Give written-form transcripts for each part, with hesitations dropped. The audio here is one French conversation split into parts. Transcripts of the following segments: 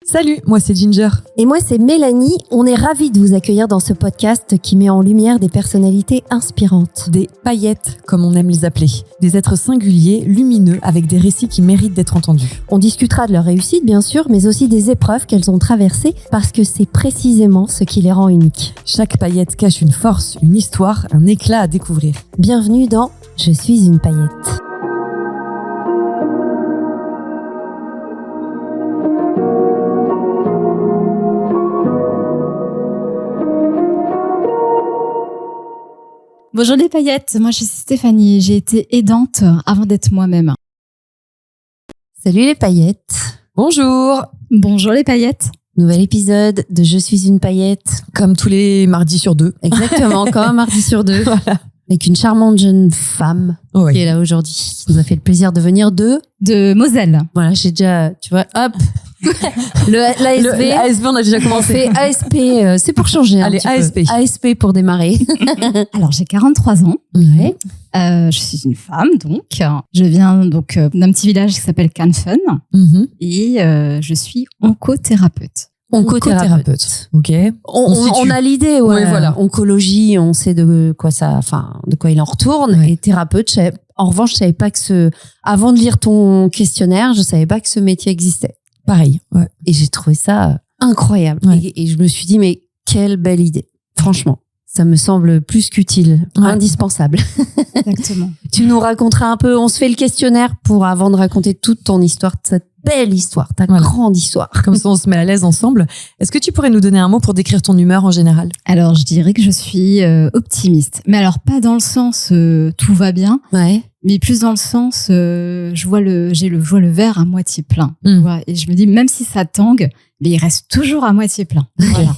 Salut, moi c'est Ginger. Et moi c'est Mélanie. On est ravis de vous accueillir dans ce podcast qui met en lumière des personnalités inspirantes. Des paillettes, comme on aime les appeler. Des êtres singuliers, lumineux, avec des récits qui méritent d'être entendus. On discutera de leur réussite bien sûr, mais aussi des épreuves qu'elles ont traversées parce que c'est précisément ce qui les rend uniques. Chaque paillette cache une force, une histoire, un éclat à découvrir. Bienvenue dans Je suis une paillette. Bonjour les paillettes, moi je suis Stéphanie, j'ai été aidante avant d'être moi-même. Salut les paillettes. Bonjour. Bonjour les paillettes. Nouvel épisode de Je suis une paillette. Comme tous les mardis sur deux. Exactement, comme un mardi sur deux. Voilà. Avec une charmante jeune femme qui est là aujourd'hui, qui nous a fait le plaisir de venir de Moselle. Voilà, j'ai déjà, tu vois, hop, l'ASP, on a déjà on commencé. fait ASP, c'est pour changer. Allez, ASP. ASP pour démarrer. Alors j'ai 43 ans. Ouais. Je suis une femme donc. Je viens donc d'un petit village qui s'appelle Canfun et je suis oncothérapeute. Oncothérapeute. Ok. On a l'idée, ouais. Oui, voilà. Oncologie, on sait de quoi il en retourne. Ouais. Et thérapeute, en revanche, je savais pas avant de lire ton questionnaire, je savais pas que ce métier existait. Pareil. Ouais. Et j'ai trouvé ça incroyable. Ouais. Et je me suis dit, mais quelle belle idée. Franchement, ça me semble plus qu'utile, indispensable. Exactement. Tu nous raconteras un peu, on se fait le questionnaire avant de raconter toute ton histoire, cette belle histoire, ta grande histoire. Comme ça, on se met à l'aise ensemble. Est-ce que tu pourrais nous donner un mot pour décrire ton humeur en général? Alors je dirais que je suis optimiste. Mais alors pas dans le sens tout va bien. Ouais. Mais plus dans le sens, je vois le verre à moitié plein. Tu vois, et je me dis, même si ça tangue, mais il reste toujours à moitié plein. Voilà.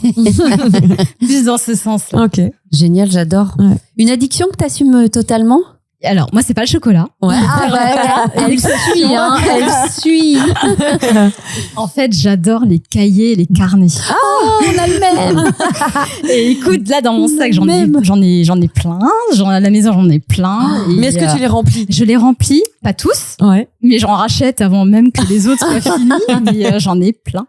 Plus dans ce sens-là. Ok. Génial, j'adore. Ouais. Une addiction que t'assumes totalement? Alors, moi, c'est pas le chocolat. Ouais. Elle suit, hein. Elle suit. En fait, j'adore les cahiers et les carnets. On a le même. Et écoute, là, dans mon sac, j'en ai plein. À la maison, j'en ai plein. Et, Mais est-ce que tu les remplis? Je les remplis, pas tous, Ouais. mais j'en rachète avant même que les autres soient finis. Mais j'en ai plein.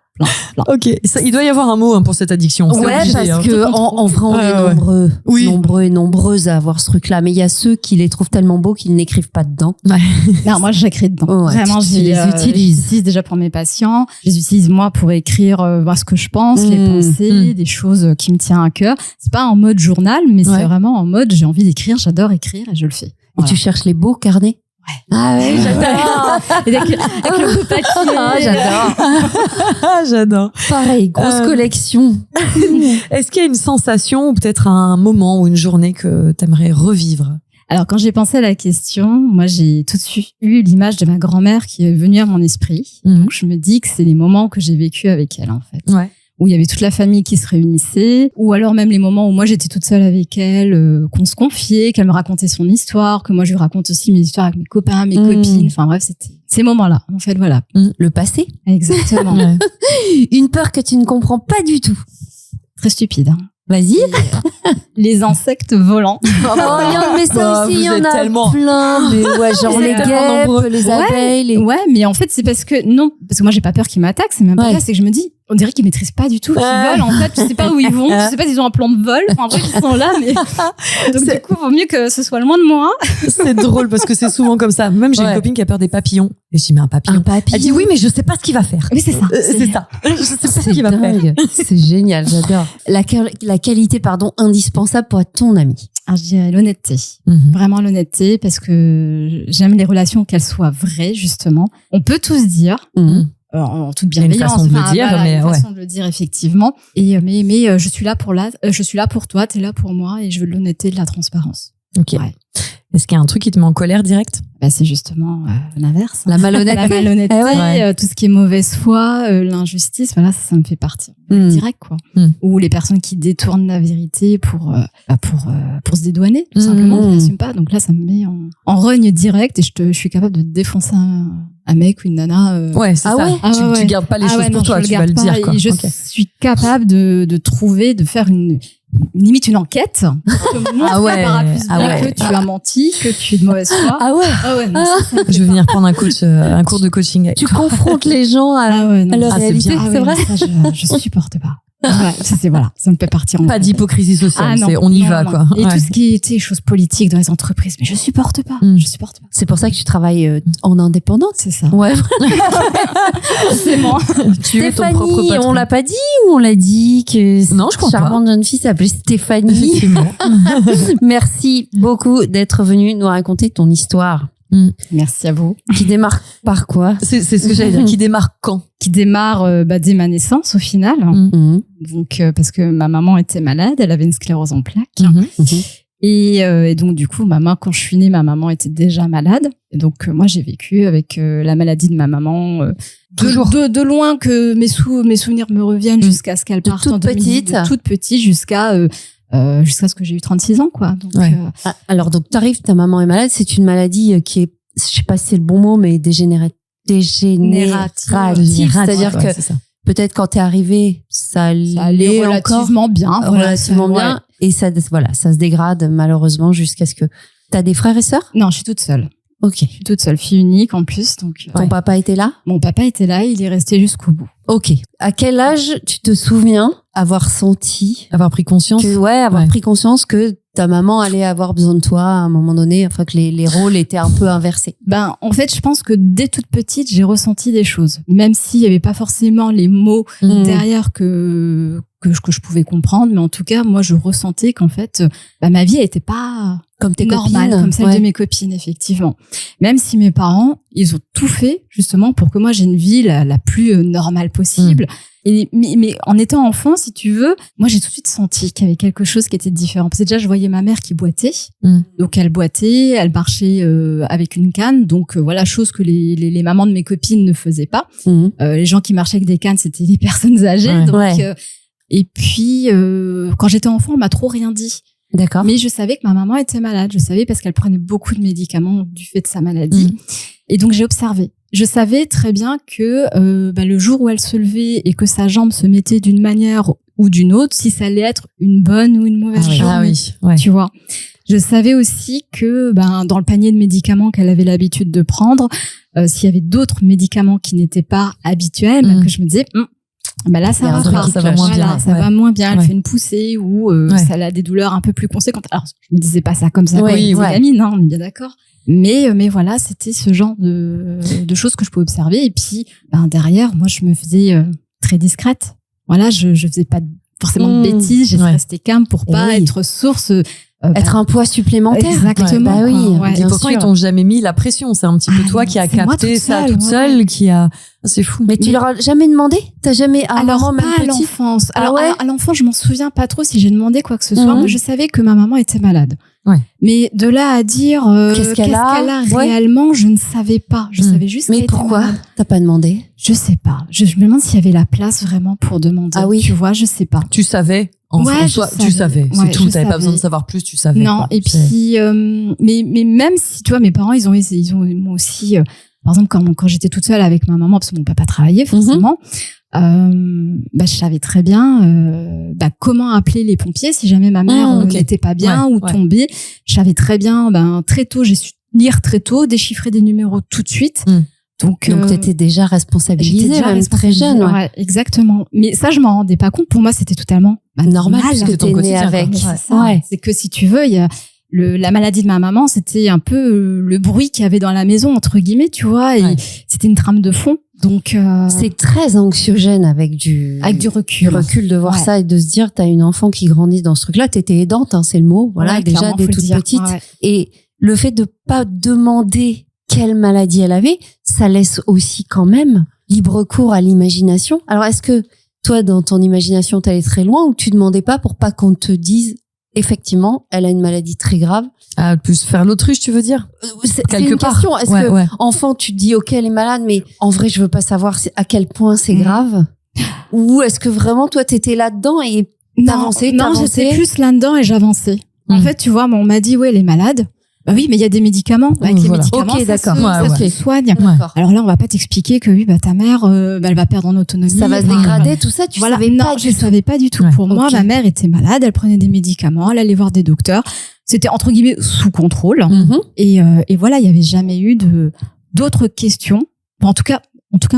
Ok. Il doit y avoir un mot pour cette addiction. C'est Ouais, obligé, parce hein. que en vrai, on est nombreux, Oui. nombreux et nombreuses à avoir ce truc-là. Mais il y a ceux qui les trouvent tellement beaux qu'ils n'écrivent pas dedans. Non, moi, j'écris dedans. Ouais, Vraiment, tu les utilises. Je les utilise déjà pour mes patients. Je les utilise, moi, pour écrire ce que je pense, les pensées, des choses qui me tiennent à cœur. C'est pas en mode journal, mais c'est vraiment en mode j'ai envie d'écrire, j'adore écrire et je le fais. Et Voilà. tu cherches les beaux carnets? Ouais. Ah ouais, j'adore. Et avec le beau papier. J'adore. J'adore. Pareil, grosse collection. Est-ce qu'il y a une sensation ou peut-être un moment ou une journée que t'aimerais revivre? Alors, quand j'ai pensé à la question, moi, j'ai tout de suite eu l'image de ma grand-mère qui est venue à mon esprit. Donc, je me dis que c'est les moments que j'ai vécu avec elle, en fait. Ouais. Où il y avait toute la famille qui se réunissait, ou alors même les moments où moi j'étais toute seule avec elle, qu'on se confiait, qu'elle me racontait son histoire, que moi je lui raconte aussi mes histoires avec mes copains, mes copines. Enfin bref, c'était ces moments-là. En fait, voilà. Le passé. Exactement. Ouais. Une peur que tu ne comprends pas du tout. Très stupide. Hein. Vas-y. Les insectes volants. Mais ça aussi, il y en a plein. Mais ouais, genre Vous les êtes tellement guêpes, nombreux. les abeilles. Ouais, mais en fait, c'est parce que moi j'ai pas peur qu'ils m'attaquent, c'est même pas ça, c'est que je me dis, on dirait qu'ils maîtrisent pas du tout qu'ils volent, en fait, tu sais pas où ils vont, tu sais pas s'ils ont un plan de vol, enfin, après qu'ils sont là, mais donc du coup, vaut mieux que ce soit loin de moi. C'est drôle parce que c'est souvent comme ça. Même j'ai une copine qui a peur des papillons. Et je dis, mais un papillon. Elle dit oui, mais je sais pas ce qu'il va faire. Oui, c'est ça. C'est ça. Je sais pas ce qu'il va dingue. faire. C'est génial, j'adore. La qualité, indispensable pour être ton ami. Alors, je dirais l'honnêteté. Vraiment l'honnêteté, parce que j'aime les relations qu'elles soient vraies, justement. On peut tous dire, en toute bienveillance. Une façon de le dire, mais une façon de le dire, effectivement. Et, mais je suis là pour toi, t'es là pour moi, et je veux de l'honnêteté et de la transparence. Ok. Ouais. Est-ce qu'il y a un truc qui te met en colère direct? Bah, c'est justement l'inverse. La malhonnêteté. La malhonnêteté, tout ce qui est mauvaise foi, l'injustice, voilà, ça me fait partir direct, quoi. Ou les personnes qui détournent la vérité pour se dédouaner, tout simplement, qui n'assument pas. Donc là, ça me met en rogne direct et je suis capable de défoncer un mec ou une nana. Ouais, c'est ça. Ouais. Tu gardes pas les choses pour non, toi, tu vas le dire, quoi. Et je suis capable de trouver, de faire une limite une enquête. Ah ouais. Que tu as menti, que tu es de mauvaise foi. Ah ouais. Non, ça je vais venir prendre un cours de coaching. Tu confrontes les gens à leur réalité, c'est vrai. Ça, je supporte pas. Ouais, ça me fait partir. Pas d'hypocrisie sociale, on y va, quoi. Et tout ce qui était choses politiques dans les entreprises, mais je supporte pas. C'est pour ça que tu travailles en indépendante. C'est ça. Ouais. C'est moi. Tu es ton propre patron. On l'a pas dit ou on l'a dit que non, je crois charmante jeune fille s'appelait Stéphanie. Effectivement. Merci beaucoup d'être venue nous raconter ton histoire. Merci à vous. Qui démarre par quoi? C'est ce que j'allais dire. Qui démarre quand? Qui démarre dès ma naissance au final. Donc parce que ma maman était malade, elle avait une sclérose en plaques. Et donc du coup, quand je suis née, ma maman était déjà malade. Et donc moi j'ai vécu avec la maladie de ma maman de loin que mes souvenirs me reviennent jusqu'à ce qu'elle parte en 2018, de toute petite jusqu'à ce que j'ai eu 36 ans, quoi. Donc, alors, donc, t'arrives, ta maman est malade, c'est une maladie qui est, je sais pas si c'est le bon mot, mais dégénérative. C'est-à-dire que peut-être quand t'es arrivée, ça allait relativement bien. Bien. Et ça se dégrade malheureusement jusqu'à ce que... T'as des frères et sœurs? Non, je suis toute seule. Ok. Je suis toute seule, fille unique en plus. Donc, ton papa était là? Mon papa était là, il est resté jusqu'au bout. Ok. À quel âge tu te souviens avoir pris conscience que ta maman allait avoir besoin de toi à un moment donné, enfin que les rôles étaient un peu inversés? En fait, je pense que dès toute petite, j'ai ressenti des choses, même s'il y avait pas forcément les mots derrière que je pouvais comprendre, mais en tout cas, moi, je ressentais qu'en fait, ma vie était pas comme tes normale, copines, comme celle de mes copines, effectivement. Même si mes parents, ils ont tout fait justement pour que moi j'ai une vie la plus normale possible. Mais en étant enfant, si tu veux, moi j'ai tout de suite senti qu'il y avait quelque chose qui était différent. Parce que déjà, je voyais ma mère qui boitait. Donc elle boitait, elle marchait avec une canne. Donc voilà, chose que les mamans de mes copines ne faisaient pas. Les gens qui marchaient avec des cannes, c'était les personnes âgées. Et puis, quand j'étais enfant, on m'a trop rien dit. D'accord. Mais je savais que ma maman était malade. Je savais parce qu'elle prenait beaucoup de médicaments du fait de sa maladie. Et donc, j'ai observé. Je savais très bien que le jour où elle se levait et que sa jambe se mettait d'une manière ou d'une autre, si ça allait être une bonne ou une mauvaise jambe. Tu vois. Je savais aussi que dans le panier de médicaments qu'elle avait l'habitude de prendre, s'il y avait d'autres médicaments qui n'étaient pas habituels, que je me disais... là ça va pas, ça va moins bien. Ça va moins bien. Elle fait une poussée ou ça a des douleurs un peu plus conséquentes. Alors je me disais pas ça comme ça, gamine, on est bien d'accord. Mais voilà, c'était ce genre de choses que je pouvais observer. Et puis derrière, moi je me faisais très discrète. Voilà, je faisais pas forcément de bêtises. J'étais restée calme pour pas être source. Être un poids supplémentaire. Exactement. Et pourtant, ils t'ont jamais mis la pression. C'est un petit peu toi qui a capté ça toute seule, qui a... C'est fou. Mais tu leur as jamais demandé? T'as jamais, à alors, même pas à l'enfance. Alors, à l'enfance, je m'en souviens pas trop si j'ai demandé quoi que ce soit. Moi, je savais que ma maman était malade. Mais de là à dire, qu'est-ce qu'elle a réellement, je ne savais pas. Je savais juste qu'elle était malade. Mais pourquoi t'as pas demandé? Je sais pas. Je me demande s'il y avait la place vraiment pour demander. Ah oui. Tu vois, je sais pas. Tu savais? Tu savais. C'est tout. T'avais pas besoin de savoir plus, tu savais. Non. Et puis, mais même si, tu vois, mes parents, ils ont moi aussi, par exemple, quand j'étais toute seule avec ma maman, parce que mon papa travaillait, forcément, je savais très bien, comment appeler les pompiers si jamais ma mère n'était pas bien ou tombait. Je savais très bien, très tôt, j'ai su lire très tôt, déchiffrer des numéros tout de suite. Donc t'étais déjà responsabilisée, même très jeune. Ouais, exactement. Mais ça, je m'en rendais pas compte. Pour moi, c'était totalement normal. Parce que t'es née avec. C'est que si tu veux, il y a la maladie de ma maman, c'était un peu le bruit qu'il y avait dans la maison, entre guillemets, tu vois, et c'était une trame de fond. Donc c'est très anxiogène avec du recul de voir ça et de se dire t'as une enfant qui grandit dans ce truc-là. T'étais aidante, c'est le mot. Voilà, déjà dès toute petite. Et le fait de pas demander quelle maladie elle avait, ça laisse aussi quand même libre cours à l'imagination. Alors, est-ce que toi, dans ton imagination, t'allais très loin ou tu demandais pas pour pas qu'on te dise effectivement, elle a une maladie très grave? Plus faire l'autruche, tu veux dire? C'est une question. Est-ce que enfant, tu te dis ok, elle est malade, mais en vrai, je veux pas savoir à quel point c'est grave? Ou est-ce que vraiment toi, t'étais là-dedans et t'avançais? Non, j'étais plus là-dedans et j'avançais. En fait, tu vois, on m'a dit elle est malade. Bah oui, mais il y a des médicaments. Avec les médicaments, ça se soigne. Alors là, on va pas t'expliquer que oui, bah ta mère, elle va perdre en autonomie. Ça va se dégrader, tout ça. Tu savais pas? Non, je savais pas du tout. Pour moi, ma mère était malade, elle prenait des médicaments, elle allait voir des docteurs. C'était entre guillemets sous contrôle. Et voilà, il y avait jamais eu d'autres questions. Bon, en tout cas,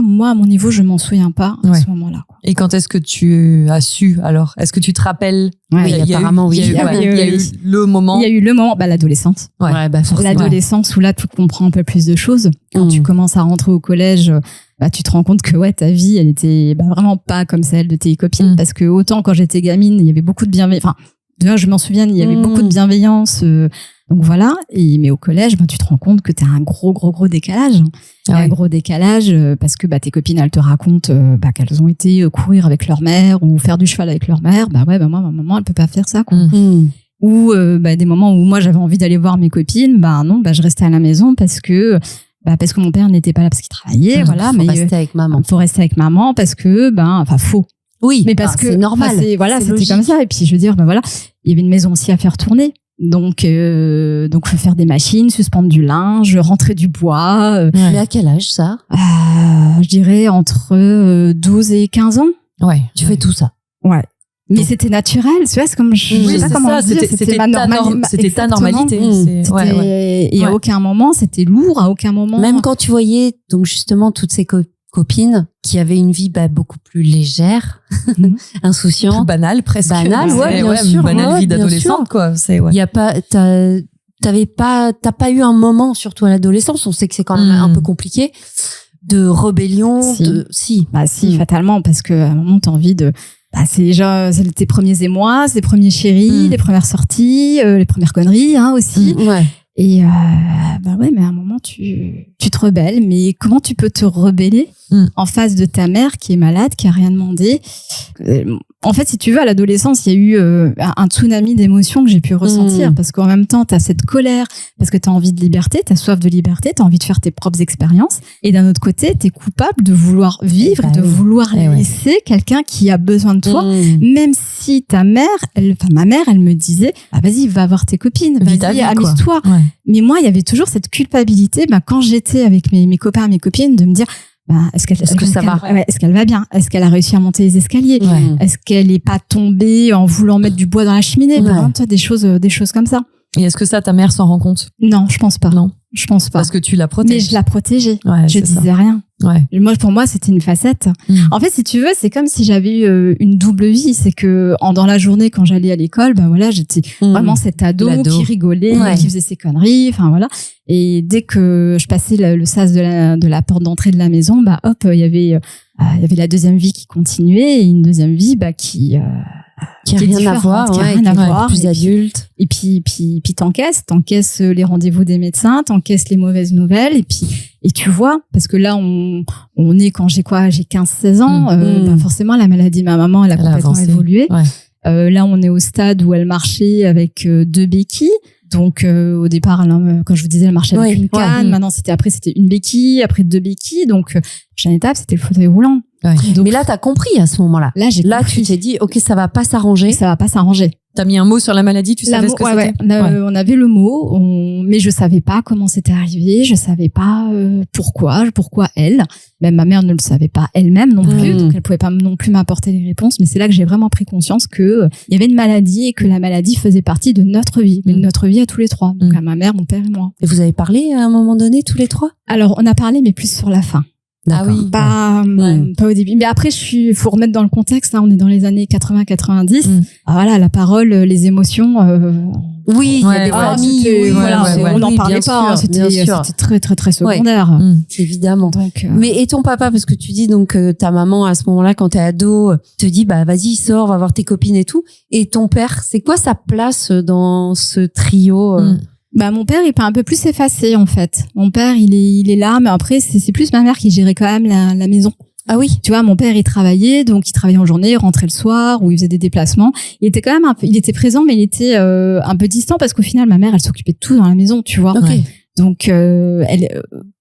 moi, à mon niveau, je m'en souviens pas à ce moment-là. Et quand est-ce que tu as su alors? Est-ce que tu te rappelles? Apparemment, oui. Il y a eu le moment. Il y a eu le moment, l'adolescence. L'adolescence où là, tu comprends un peu plus de choses. Quand tu commences à rentrer au collège, tu te rends compte que ta vie, elle était vraiment pas comme celle de tes copines. Parce que autant quand j'étais gamine, il y avait beaucoup de bienveillance. Enfin, déjà, je m'en souviens, il y avait beaucoup de bienveillance. Donc voilà. Mais au collège, tu te rends compte que t'as un gros décalage. Un gros décalage parce que tes copines, elles te racontent qu'elles ont été courir avec leur mère ou faire du cheval avec leur mère. Moi, ma maman, elle peut pas faire ça, quoi. Ou des moments où moi, j'avais envie d'aller voir mes copines, non, je restais à la maison parce que mon père n'était pas là parce qu'il travaillait. Voilà. Faut rester avec maman. Faut rester avec maman parce que, faut. Oui, mais parce que c'est normal. C'était comme ça. Et puis, je veux dire, il y avait une maison aussi à faire tourner. Donc, faut faire des machines, suspendre du linge, rentrer du bois. Mais à quel âge, ça? Je dirais entre 12 et 15 ans. Ouais. Tu fais tout ça. Ouais. Mais c'était naturel, tu vois, c'est comme je sais pas comment dire, c'était ma normalité. C'était ta normalité. Et à aucun moment, c'était lourd, à aucun moment. Même quand tu voyais, donc justement, toutes ces copines qui avaient une vie beaucoup plus légère, insouciante, plus banale presque. Banale, bien sûr. Banale vie d'adolescente, quoi. Il y a pas, t'as pas eu un moment, surtout à l'adolescence, on sait que c'est quand même un peu compliqué, de rébellion, si, fatalement, parce que à un moment t'as envie de, c'est déjà tes premiers émois, tes premiers chéris, les premières sorties, les premières conneries, aussi. Et mais à un moment tu te rebelles, mais comment tu peux te rebeller en face de ta mère qui est malade, qui a rien demandé? En fait, si tu veux, à l'adolescence, il y a eu un tsunami d'émotions que j'ai pu ressentir parce qu'en même temps, t'as cette colère parce que t'as envie de liberté, t'as soif de liberté, t'as envie de faire tes propres expériences, et d'un autre côté, t'es coupable de vouloir vivre, de vouloir laisser quelqu'un qui a besoin de toi, même si ta mère, ma mère, elle me disait, vas-y, va voir tes copines, vas-y, amuse-toi. Mais moi, il y avait toujours cette culpabilité, quand j'étais avec mes copains et mes copines, de me dire, est-ce que ça va? Est-ce qu'elle va bien? Est-ce qu'elle a réussi à monter les escaliers? Est-ce qu'elle n'est pas tombée en voulant mettre du bois dans la cheminée? Par exemple, des choses comme ça. Et est-ce que ça, ta mère s'en rend compte? Non, je pense pas. Non. Je pense pas. Parce que tu la protèges. Mais je la protégeais. Je disais rien. Pour moi, c'était une facette. En fait, si tu veux, c'est comme si j'avais eu une double vie. C'est que dans la journée, quand j'allais à l'école, j'étais vraiment cet ado qui rigolait, qui faisait ses conneries. Enfin, voilà. Et dès que je passais le sas de la porte d'entrée de la maison, il y avait la deuxième vie qui continuait, et une deuxième vie qui a rien à voir, plus adulte. Et puis t'encaisses les rendez-vous des médecins, t'encaisses les mauvaises nouvelles, et tu vois, parce que là on est quand j'ai 15-16 ans, forcément la maladie de ma maman, elle a complètement évolué. Là on est au stade où elle marchait avec 2 béquilles. Donc au départ, quand je vous disais, elle marchait avec une canne. Maintenant, c'était une béquille, après 2 béquilles. Donc prochaine étape, c'était le fauteuil roulant. Donc, mais là, t'as compris à ce moment-là. Là, tu t'es dit, ok, ça va pas s'arranger. Ça va pas s'arranger. T'as mis un mot sur la maladie, tu savais ce que c'était? On avait le mot, mais je savais pas comment c'était arrivé, je savais pas pourquoi elle. Même ma mère ne le savait pas elle-même non plus, donc elle pouvait pas non plus m'apporter les réponses. Mais c'est là que j'ai vraiment pris conscience que il y avait une maladie et que la maladie faisait partie de notre vie, mais de notre vie à tous les trois, donc à ma mère, mon père et moi. Et vous avez parlé à un moment donné tous les trois? Alors on a parlé, mais plus sur la fin. D'accord. Pas au début. Mais après, faut remettre dans le contexte, là, on est dans les années 80-90. Voilà, la parole, les émotions, oui, il y a des familles, on n'en parlait pas, c'était très, très, très secondaire. Évidemment. Donc, mais et ton papa, parce que tu dis donc, ta maman, à ce moment-là, quand t'es ado, te dit, vas-y, sors, va voir tes copines et tout. Et ton père, c'est quoi sa place dans ce trio? Mon père, il peut un peu plus s'effacer, en fait. Mon père, il est là, mais après, c'est plus ma mère qui gérait quand même la maison. Ah oui. Tu vois, mon père, il travaillait, donc il travaillait en journée, il rentrait le soir, ou il faisait des déplacements. Il était quand même il était présent, mais il était un peu distant parce qu'au final, ma mère, elle s'occupait de tout dans la maison, tu vois. Okay. Donc, elle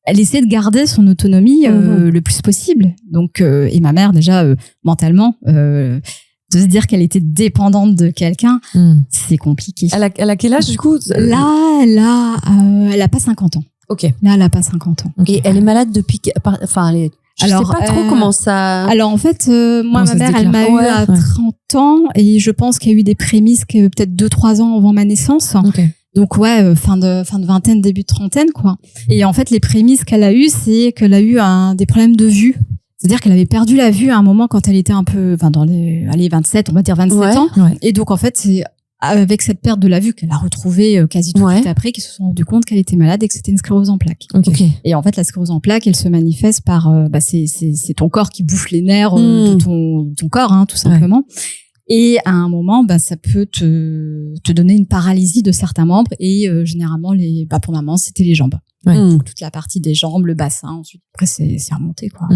essayait de garder son autonomie le plus possible. Donc, et ma mère, déjà, mentalement, de se dire qu'elle était dépendante de quelqu'un, c'est compliqué. Elle a quel âge, du coup? Là, elle a pas 50 ans. Ok. Là, elle a pas 50 ans. Et elle est malade depuis, enfin, je sais pas trop comment ça. Alors, en fait, moi, ma mère, elle m'a eu à 30 ans et je pense qu'il y a eu des prémices que peut-être 2-3 ans avant ma naissance. Ok. Donc ouais, fin de vingtaine, début de trentaine, quoi. Et en fait, les prémices qu'elle a eues, c'est qu'elle a eu des problèmes de vue. C'est-à-dire qu'elle avait perdu la vue à un moment quand elle était un peu, dans les 27, on va dire 27 ans. Ouais. Et donc en fait, c'est avec cette perte de la vue qu'elle a retrouvée quasi tout de suite après, qu'ils se sont rendus compte qu'elle était malade et que c'était une sclérose en plaques. Okay. Et en fait, la sclérose en plaques, elle se manifeste par, c'est ton corps qui bouffe les nerfs de ton corps, hein, tout simplement. Et à un moment, ça peut te donner une paralysie de certains membres. Et généralement, pour maman, c'était les jambes. Ouais. Donc, toute la partie des jambes, le bassin. Ensuite, après, c'est remonté, quoi.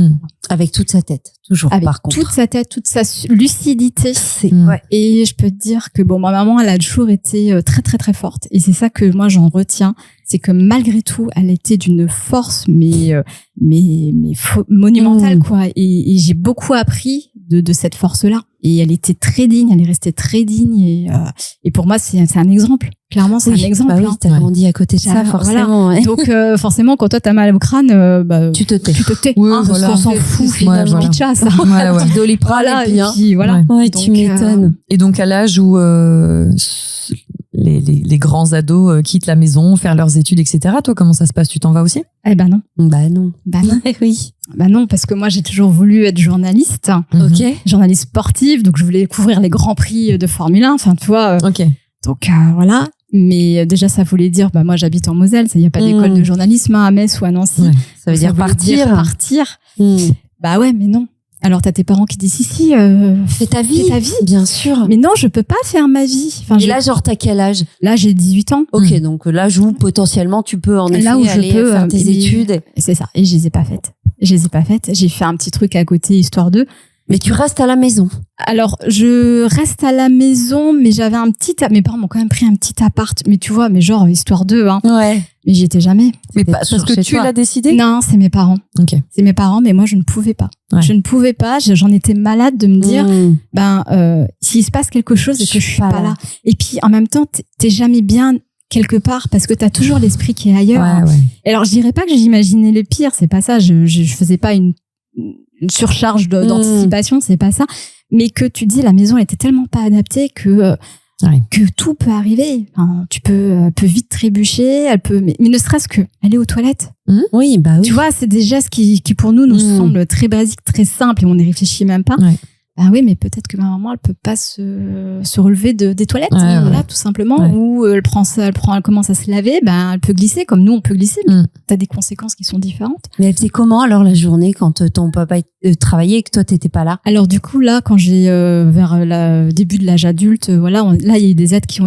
Avec toute sa tête, toujours. Avec par contre. toute sa tête, toute sa lucidité. Ouais. Et je peux te dire que ma maman, elle a toujours été très, très, très forte. Et c'est ça que moi, j'en retiens. C'est que malgré tout, elle était d'une force, mais monumentale, quoi. Et j'ai beaucoup appris de cette force-là. Et elle était très digne, elle est restée très digne. Et pour moi, c'est un exemple. Clairement, c'est un exemple. Bah oui, t'as grandi à côté de ça, forcément. Voilà. Donc, forcément, quand toi, t'as mal au crâne, tu te tais. Oui, parce qu'on s'en fout, finalement. Ouais, ça. Petit Doliprane, et puis, voilà. Ouais, donc, tu m'étonnes. Et donc, à l'âge où les grands ados quittent la maison, faire leurs études, etc., toi, comment ça se passe? Tu t'en vas aussi? Eh ben non. Bah non. Oui. Bah non, parce que moi, j'ai toujours voulu être journaliste. Ok. Journaliste sportive, donc je voulais couvrir les grands prix de Formule 1. Enfin, tu vois. Ok. Donc, voilà. Mais déjà, ça voulait dire, moi, j'habite en Moselle. Il n'y a pas d'école de journalisme à Metz ou à Nancy. Ouais. Ça veut dire partir. Bah ouais, mais non. Alors, t'as tes parents qui disent, si, fais ta vie. Bien sûr. Mais non, je peux pas faire ma vie. Enfin, et là, genre, t'as quel âge? Là, j'ai 18 ans. Ok, donc l'âge où potentiellement tu peux en effet aller faire tes études. C'est ça. Et je les ai pas faites. J'ai fait un petit truc à côté, histoire d'eux. Mais tu restes à la maison? Alors, je reste à la maison, mais j'avais mes parents m'ont quand même pris un petit appart. Mais tu vois, genre, histoire d'eux, hein. Ouais. Mais j'y étais jamais. Mais parce que tu l'as décidé? Non, c'est mes parents. Ok. C'est mes parents, mais moi, je ne pouvais pas. Ouais. Je ne pouvais pas. J'en étais malade de me dire, s'il se passe quelque chose et que je suis pas là. Et puis, en même temps, t'es jamais bien quelque part parce que t'as toujours l'esprit qui est ailleurs. Ouais. Et alors, je dirais pas que j'imaginais le pire. C'est pas ça. Je faisais pas une surcharge d'anticipation. C'est pas ça. Mais que tu dis, la maison, elle était tellement pas adaptée que tout peut arriver. Enfin, elle peut vite trébucher, mais ne serait-ce que aller aux toilettes. Oui, bah oui. Tu vois, c'est des gestes qui pour nous semblent très basiques, très simples et on n'y réfléchit même pas. Ouais. Ah oui, mais peut-être que ma maman, elle peut pas se relever des toilettes, tout simplement. Ouais. Ou elle commence à se laver, elle peut glisser comme nous, on peut glisser, mais t'as des conséquences qui sont différentes. Mais elle faisait comment alors la journée quand ton papa travaillait et que toi t'étais pas là? Alors du coup là, quand j'ai vers le début de l'âge adulte, là il y a eu des aides qui ont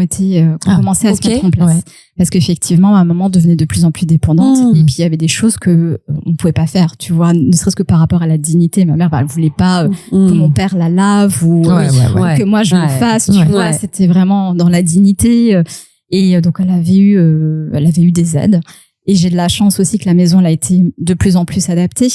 commencé à se mettre en place. Ouais. Parce qu'effectivement, ma maman devenait de plus en plus dépendante et puis il y avait des choses que on pouvait pas faire, tu vois, ne serait-ce que par rapport à la dignité. Ma mère, elle voulait pas que mon père la lave ou que moi je le fasse, tu vois, c'était vraiment dans la dignité. Et donc elle avait eu des aides. Et j'ai de la chance aussi que la maison elle a été de plus en plus adaptée.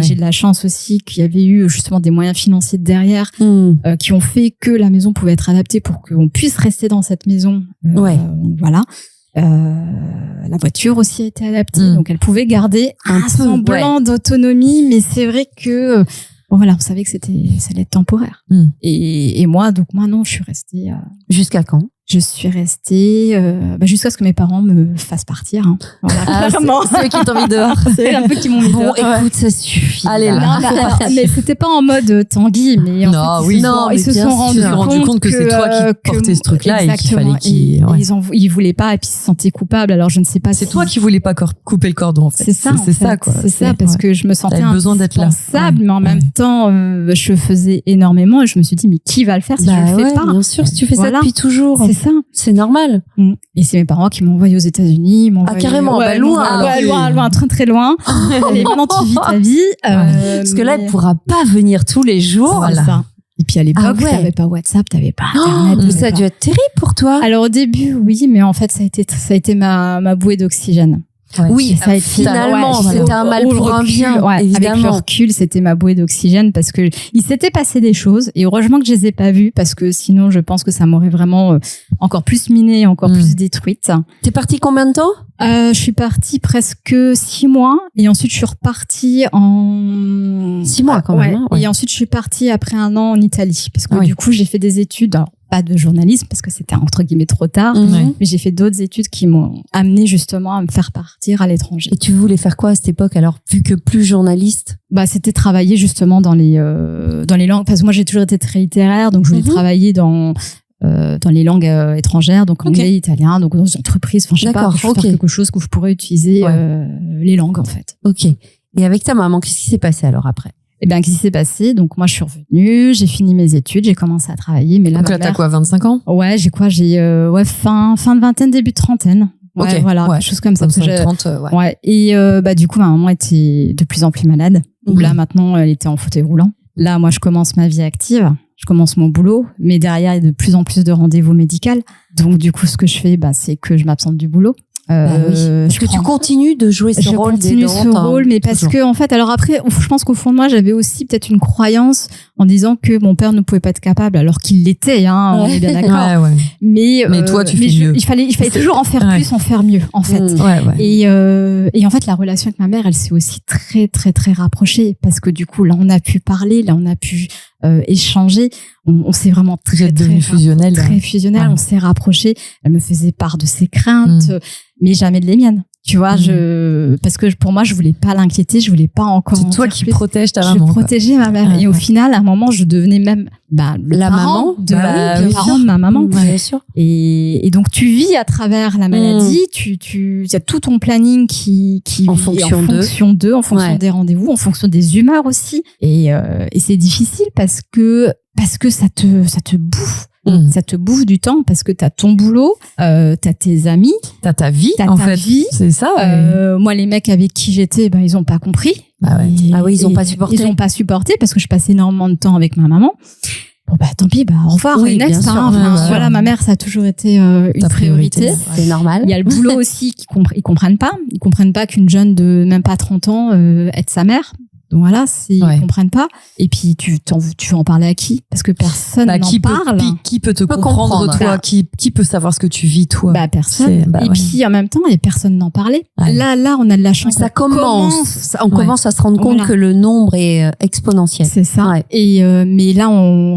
J'ai de la chance aussi qu'il y avait eu justement des moyens financiers derrière qui ont fait que la maison pouvait être adaptée pour qu'on puisse rester dans cette maison. Voilà. La voiture aussi a été adaptée, donc elle pouvait garder un semblant d'autonomie, mais c'est vrai que on savait que ça allait être temporaire. Et moi non, je suis restée jusqu'à quand? Je suis restée jusqu'à ce que mes parents me fassent partir. Hein. Voilà, c'est eux qui t'ont mis dehors. C'est un peu qui m'ont mis dehors. Bon, écoute, ça suffit. Allez là. Mais c'était pas en mode Tanguy, mais ils se sont rendus compte que c'est toi qui portais ce truc-là et qu'il fallait qu'ils. Ils voulaient pas et puis ils se sentaient coupables. Alors je ne sais pas. C'est toi qui voulais pas couper le cordon en fait. C'est ça quoi. C'est ça parce que je me sentais indispensable, mais en même temps je faisais énormément et je me suis dit mais qui va le faire si je le fais pas? Bien sûr, si tu fais ça depuis toujours. Ça. C'est normal. Et c'est mes parents qui m'ont envoyé aux États-Unis. Carrément, loin, très très loin. Allez, maintenant tu vis ta vie. Parce que là, elle pourra pas venir tous les jours. Voilà. Ça. Et puis à l'époque, t'avais pas WhatsApp, t'avais pas Internet. Mais ça a dû être terrible pour toi. Alors au début, oui, mais en fait, ça a été ma bouée d'oxygène. Oui, ça finalement, c'était un mal pour un bien, évidemment. Avec le recul, c'était ma bouée d'oxygène parce que il s'était passé des choses et heureusement que je les ai pas vues parce que sinon, je pense que ça m'aurait vraiment encore plus minée, encore plus détruite. T'es partie combien de temps? Je suis partie presque 6 mois et ensuite je suis repartie en 6 mois quand même. Ouais. Et ensuite je suis partie après 1 an en Italie parce que du coup j'ai fait des études, alors, pas de journalisme parce que c'était entre guillemets trop tard, mais j'ai fait d'autres études qui m'ont amené justement à me faire partir à l'étranger. Et tu voulais faire quoi à cette époque alors, vu que plus journaliste? Bah c'était travailler justement dans les langues parce que moi j'ai toujours été très littéraire, donc je voulais travailler dans les langues étrangères, donc anglais, italien, donc dans une entreprise, enfin je sais pas, faire quelque chose où je pourrais utiliser les langues en fait. Ok. Et avec ta maman, qu'est-ce qui s'est passé alors après? Eh bien, qu'est-ce qui s'est passé? Donc moi je suis revenue, j'ai fini mes études, j'ai commencé à travailler, mais là donc là t'as quoi, 25 ans? Ouais, j'ai fin de vingtaine, début de trentaine. Ouais, voilà, quelque chose comme ça. 30, ouais. Et du coup ma maman était de plus en plus malade. Là maintenant elle était en fauteuil roulant. Là moi je commence ma vie active. Je commence mon boulot, mais derrière, il y a de plus en plus de rendez-vous médicaux. Donc, du coup, ce que je fais, c'est que je m'absente du boulot. Parce que tu continues de jouer ce rôle. Je continue ce rôle, mais parce que, en fait, alors après, je pense qu'au fond de moi, j'avais aussi peut-être une croyance en disant que mon père ne pouvait pas être capable, alors qu'il l'était, on est bien d'accord. Ouais. Mais toi, tu fais mieux. Il fallait toujours en faire plus, en faire mieux, en fait. Et en fait, la relation avec ma mère, elle s'est aussi très, très, très rapprochée parce que du coup, là, on a pu parler, là, on a pu échanger. On s'est vraiment très fusionnel. Très fusionnel. On s'est rapprochés. Elle me faisait part de ses craintes, mais jamais de les miennes. Tu vois, parce que pour moi, je voulais pas l'inquiéter, je voulais pas encore. C'est toi qui protèges ta maman. Je protégeais ma mère. Et au final, à un moment, je devenais même la maman de ma maman. Bien sûr. Et donc, tu vis à travers la maladie. Tu as tout ton planning qui en fonction d'eux, en fonction des rendez-vous, en fonction des humeurs aussi. Et c'est difficile parce que ça te bouffe. Ça te bouffe du temps parce que t'as ton boulot, t'as tes amis, t'as ta vie, vie. C'est ça. Moi, les mecs avec qui j'étais, ils ont pas compris. Ils ont pas supporté. Ils ont pas supporté parce que je passais énormément de temps avec ma maman. Bon tant pis, au revoir. Bien sûr. Voilà, ma mère, ça a toujours été une priorité. C'est normal. Il y a le boulot aussi ils comprennent pas. Ils comprennent pas qu'une jeune de même pas 30 ans aide sa mère. Donc voilà, ils comprennent pas. Et puis tu veux en parler à qui? Parce que personne n'en parle. Qui peut te comprendre toi? Qui peut savoir ce que tu vis toi? Personne. Et puis en même temps, et personne n'en parlait. Là, on a de la chance. Ça commence. On commence à se rendre compte que le nombre est exponentiel. C'est ça. Ouais. Et mais là,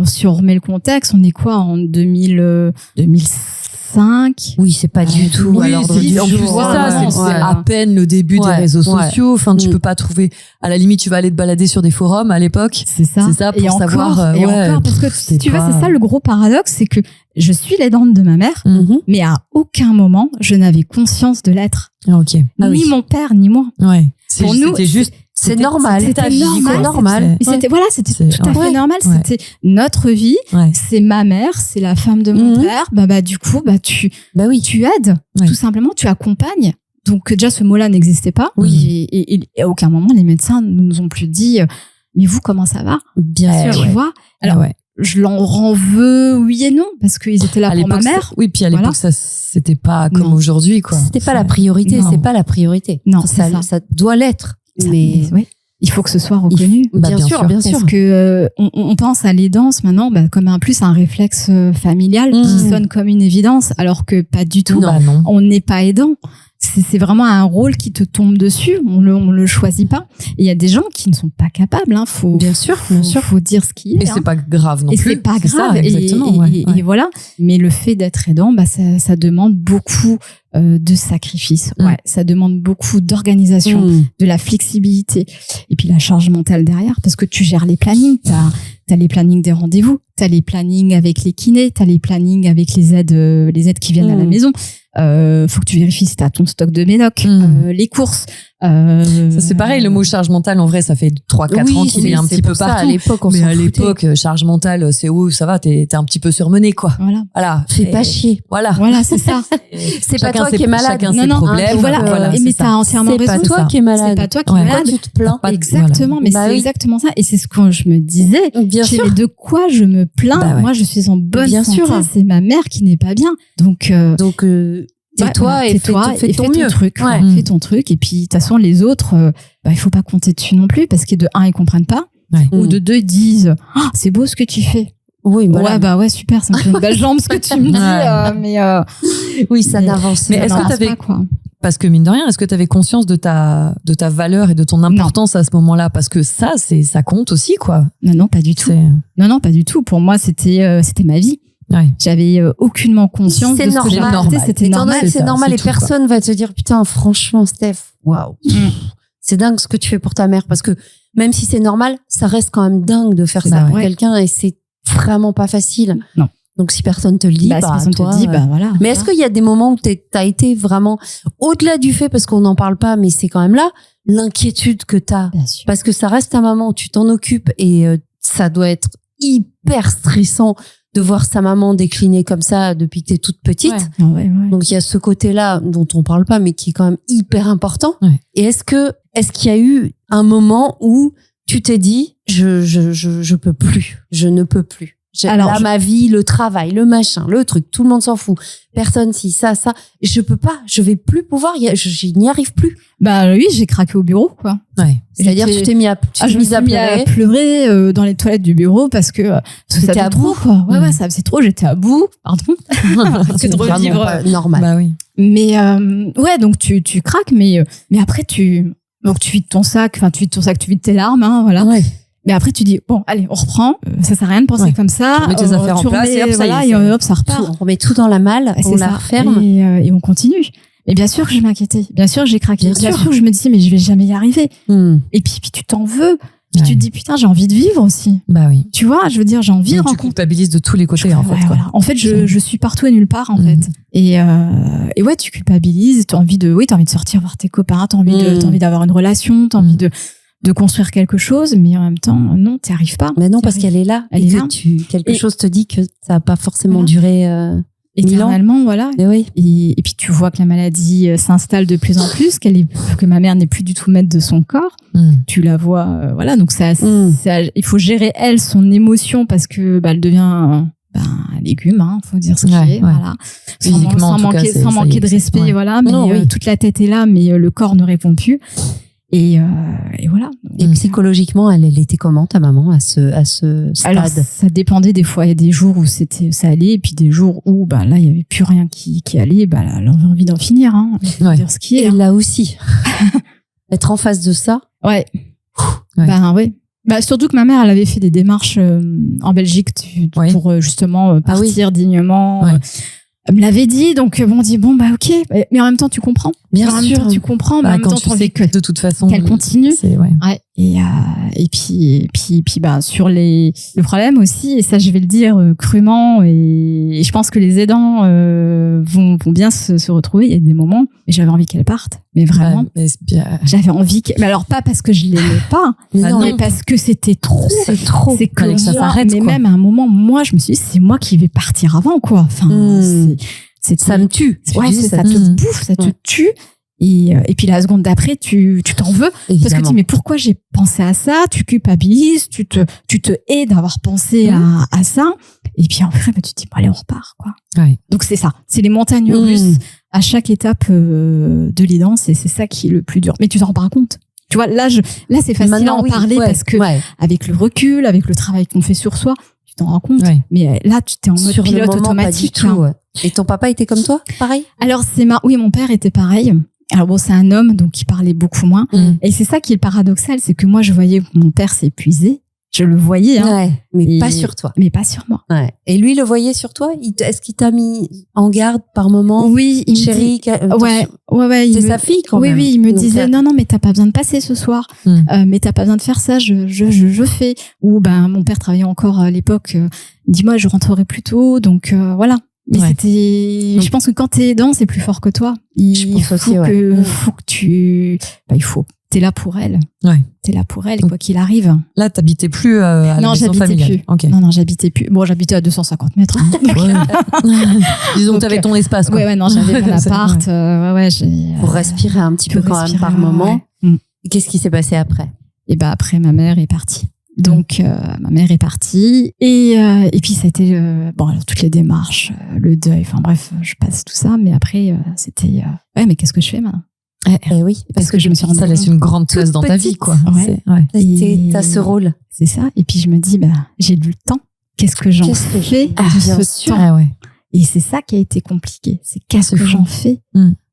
si on remet le contexte, on est quoi en 2005? Oui, c'est pas du tout. Oui, en plus c'est à peine le début des réseaux sociaux. Enfin, tu peux pas trouver. À la limite, tu vas aller te balader sur des forums à l'époque. C'est ça pour et savoir. Encore, parce que si tu veux, c'est ça le gros paradoxe, c'est que je suis l'aidante de ma mère, mais à aucun moment je n'avais conscience de l'être. Ni mon père ni moi. Pour nous, c'était juste. C'est normal. C'était normal. C'était tout à fait normal. C'était notre vie. C'est ma mère, c'est la femme de mon père. Du coup, tu aides. Tout simplement, tu accompagnes. Donc déjà, ce mot-là n'existait pas. Et à aucun moment, les médecins nous ont plus dit mais vous, comment ça va? Bien sûr. Tu vois? Alors, je l'en en veux, oui et non, parce qu'ils étaient là pour ma mère. Oui, puis à l'époque, ça, c'était pas comme aujourd'hui, quoi. C'était pas la priorité. C'est pas la priorité. Non, ça doit l'être. Mais il faut que ce soit reconnu. Bien sûr. Parce que on pense à l'aidance maintenant comme un réflexe familial qui sonne comme une évidence, alors que pas du tout. Non. On n'est pas aidant. C'est vraiment un rôle qui te tombe dessus. On le choisit pas. Et il y a des gens qui ne sont pas capables. Bien sûr. Faut dire ce qui est. Et c'est pas grave non plus. Et c'est pas grave. Ça, exactement. Et voilà. Mais le fait d'être aidant, ça demande beaucoup de sacrifices. Ça demande beaucoup d'organisation, de la flexibilité, et puis la charge mentale derrière, parce que tu gères les plannings. T'as les plannings des rendez-vous, t'as les plannings avec les kinés, t'as les plannings avec les aides qui viennent à la maison. Faut que tu vérifies si t'as ton stock de médoc, les courses. Ça, c'est pareil, le mot charge mentale, en vrai, ça fait 3-4 ans qu'il est un petit peu partout. À l'époque, mais à l'époque, charge mentale, c'est où ça va, t'es un petit peu surmené, quoi. Voilà. Fais pas chier. Voilà, c'est ça. C'est pas toi qui es malade. Chacun ses problèmes. Voilà. Mais t'as entièrement raison. C'est pas toi qui es malade. C'est pas toi qui es malade. Tu te plains. Exactement. Mais c'est exactement ça. Et c'est ce que je me disais. Bien sûr. Mais de quoi je me plains? Moi, je suis en bonne santé. C'est ma mère qui n'est pas bien. Donc, tais-toi et fais ton mieux. Truc. Fais ton truc. Et puis, de toute façon, les autres, il faut pas compter dessus non plus parce que de 1, ils comprennent pas. Ou de 2, ils disent, c'est beau ce que tu fais. Oui, ouais, super, ça me fait une belle jambe ce que tu me dis, oui, ça n'avance. Mais est-ce que t'avais quoi? Parce que mine de rien, est-ce que tu avais conscience de ta valeur et de ton importance à ce moment-là? Parce que ça compte aussi, quoi. Non, pas du tout. Non, pas du tout. Pour moi, c'était ma vie. Ouais. J'avais aucunement conscience de ce que j'apportais. C'était normal. C'est normal. Et personne va te dire, putain, franchement, Steph, waouh. C'est dingue ce que tu fais pour ta mère. Parce que même si c'est normal, ça reste quand même dingue de faire ça pour quelqu'un et c'est vraiment pas facile. Non. Donc si personne te le dit, voilà. Mais est-ce qu'il y a des moments où t'as été vraiment au-delà du fait, parce qu'on n'en parle pas, mais c'est quand même là, l'inquiétude que t'as, parce que ça reste ta maman, tu t'en occupes et ça doit être hyper stressant de voir sa maman décliner comme ça depuis que t'es toute petite. Ouais. Donc il y a ce côté-là dont on parle pas, mais qui est quand même hyper important. Ouais. Et est-ce qu'il y a eu un moment où tu t'es dit, je peux plus, je ne peux plus. Alors, ma vie, le travail, le machin, le truc, tout le monde s'en fout. Personne, si, ça, je peux pas, je vais plus pouvoir, je n'y arrive plus. Bah oui, j'ai craqué au bureau, quoi. Ouais. C'est-à-dire, tu t'es mis à pleurer dans les toilettes du bureau parce que c'était à bout, quoi. Ouais, ça faisait trop, j'étais à bout, pardon. C'est de revivre normal. Bah oui. Mais donc tu craques, mais après tu vides ton sac, tu vides tes larmes, hein, voilà. Ouais. Mais après, tu dis, bon, allez, on reprend. Ça sert à rien de penser comme ça. Tu remets tes affaires en place et hop, ça repart. On remet tout dans la malle, on la referme. Et on continue. Et bien sûr que je m'inquiétais. Bien sûr que j'ai craqué. Bien sûr que je me disais, mais je vais jamais y arriver. Et puis tu t'en veux. Puis tu te dis, putain, j'ai envie de vivre aussi. Bah oui. Tu vois, je veux dire, j'ai envie de rencontrer. Tu culpabilises de tous les côtés, en fait. Voilà. En fait, je suis partout et nulle part, en fait. Et ouais, tu culpabilises. T'as envie de sortir voir tes copains. T'as envie d'avoir une relation. T'as envie de construire quelque chose, mais en même temps, non, t'y arrives pas. Mais non, parce qu'elle est là. Quelque chose te dit que ça va pas forcément durer éternellement, voilà. Et oui. Et puis tu vois que la maladie s'installe de plus en plus, que ma mère n'est plus du tout maître de son corps. Tu la vois, voilà. Donc il faut gérer elle son émotion parce que elle devient un légume, hein, faut dire ce qu'il est, voilà. Sans manquer de respect, voilà. Mais toute la tête est là, mais le corps ne répond plus. Et voilà. Et psychologiquement, elle était comment, ta maman, à ce stade? Alors, ça dépendait des fois. Il y a des jours où ça allait, et puis des jours où, là, il y avait plus rien qui allait. Elle avait envie d'en finir, hein. Dire ce qui est. Et là aussi. Être en face de ça. Ouais. Ouais. Surtout que ma mère, elle avait fait des démarches en Belgique pour justement partir dignement. Ouais. Elle me l'avait dit, donc on dit ok, mais en même temps tu comprends. Bien sûr, tu comprends, mais en même temps tu sais que de toute façon qu'elle continue. Et puis sur le problème aussi, et ça je vais le dire crûment, et je pense que les aidants vont bien se retrouver. Il y a des moments, et j'avais envie qu'elle parte, mais vraiment, j'avais envie mais alors pas parce que je l'aimais pas, mais parce que c'était trop. C'est que ça s'arrête. Mais même à un moment, moi je me suis dit, c'est moi qui vais partir avant, quoi. Enfin, ça me tue. Ouais, ça te bouffe, ça te tue. Et puis la seconde d'après, tu t'en veux. Évidemment. Parce que tu dis, mais pourquoi j'ai pensé à ça? Tu culpabilises, tu te hais d'avoir pensé à ça. Et puis en fait, tu te dis, allez, on repart, quoi. Ouais. Donc c'est ça. C'est les montagnes russes à chaque étape de l'aidance, et c'est ça qui est le plus dur. Mais tu t'en rends pas compte. Tu vois, là c'est facile à en parler parce que avec le recul, avec le travail qu'on fait sur soi, tu t'en rends compte. Ouais. Mais là, tu t'es en mode pilote automatique. Pas du tout. Et ton papa était comme toi, pareil? Alors oui, mon père était pareil. Alors bon, c'est un homme, donc il parlait beaucoup moins. Et c'est ça qui est le paradoxal, c'est que moi, je voyais que mon père s'épuisait. Je le voyais, hein. Mais pas sur toi. Mais pas sur moi. Ouais. Et lui, le voyait sur toi? Est-ce qu'il t'a mis en garde par moment? Oui, il Chérie, ouais. C'est sa fille, quand même. Oui, il me disait, non, mais t'as pas besoin de passer ce soir. Mais t'as pas besoin de faire ça, je fais. Ou, mon père travaillait encore à l'époque. Dis-moi, je rentrerai plus tôt. Donc, voilà. Mais je pense que quand t'es aidant, c'est plus fort que toi. Il faut que t'es là pour elle. Ouais. T'es là pour elle, quoi qu'il arrive. Là, t'habitais plus à la maison familiale. Okay. Non, j'habitais plus. Bon, j'habitais à 250 mètres. Disons que t'avais ton espace, quoi. Ouais, non, j'avais mon appart. Pour respirer un petit peu quand même par moment. Et qu'est-ce qui s'est passé après? Et après, ma mère est partie. Donc ma mère est partie et puis ça a été alors, toutes les démarches, le deuil, enfin bref, je passe tout ça, mais après c'était mais qu'est-ce que je fais maintenant? Oui, parce que je me suis rendu compte, ça laisse une grande place dans ta vie, quoi. T'as ce rôle. C'est ça. Et puis je me dis, j'ai du temps. Qu'est-ce que j'en fais de ce temps? Et c'est ça qui a été compliqué. C'est qu'est-ce que j'en fais?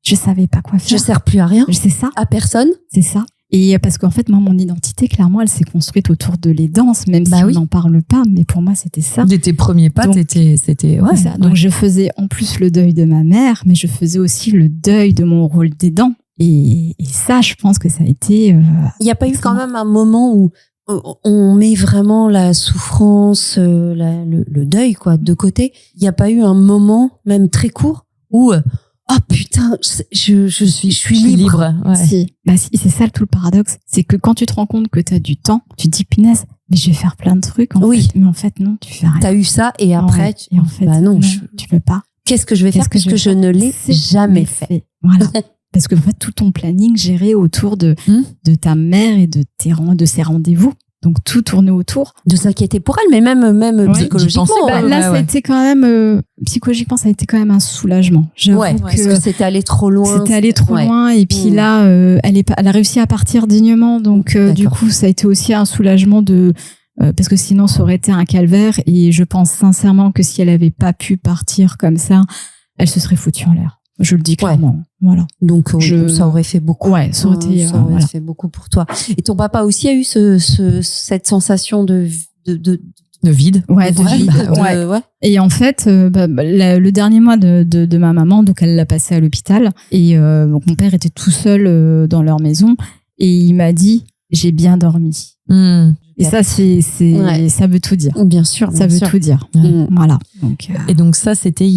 Je savais pas quoi faire. Je sers plus à rien. C'est ça. À personne. C'est ça. Et parce qu'en fait, moi, mon identité, clairement, elle s'est construite autour de les danses, même si on n'en parle pas. Mais pour moi, c'était ça. Dès tes premiers pas, c'était ça. Donc, je faisais en plus le deuil de ma mère, mais je faisais aussi le deuil de mon rôle d'aidant. Et ça, je pense que ça a été... Il n'y a pas eu quand même un moment où on met vraiment la souffrance, le deuil, quoi, de côté. Il n'y a pas eu un moment, même très court, où oh putain, je suis libre. Si. C'est ça tout le paradoxe, c'est que quand tu te rends compte que tu as du temps, tu te dis punaise, mais je vais faire plein de trucs en fait. Mais en fait non, tu fais rien. T'as eu ça et après et en fait non, tu peux pas. Qu'est-ce que je vais faire parce que je ne l'ai jamais fait. Voilà. Parce que en fait tout ton planning géré autour de ta mère et de ses rendez-vous. Donc tout tournait autour de s'inquiéter pour elle, mais même psychologiquement. Ça a été quand même psychologiquement, ça a été quand même un soulagement. Parce que c'était allé trop loin. C'était allé trop loin, et puis là, elle a réussi à partir dignement. Donc du coup, ça a été aussi un soulagement parce que sinon, ça aurait été un calvaire. Et je pense sincèrement que si elle avait pas pu partir comme ça, elle se serait foutue en l'air. Je le dis clairement. Voilà. Donc, ça aurait fait beaucoup. Ouais, ça aurait fait beaucoup pour toi. Et ton papa aussi a eu cette sensation de vide. Ouais, de vide. Ouais. Et en fait, le dernier mois de ma maman, donc elle l'a passé à l'hôpital. Et donc mon père était tout seul dans leur maison. Et il m'a dit, j'ai bien dormi. Et ça, ça veut tout dire. Bien sûr. Ça veut tout dire. Voilà. Donc, et donc ça, c'était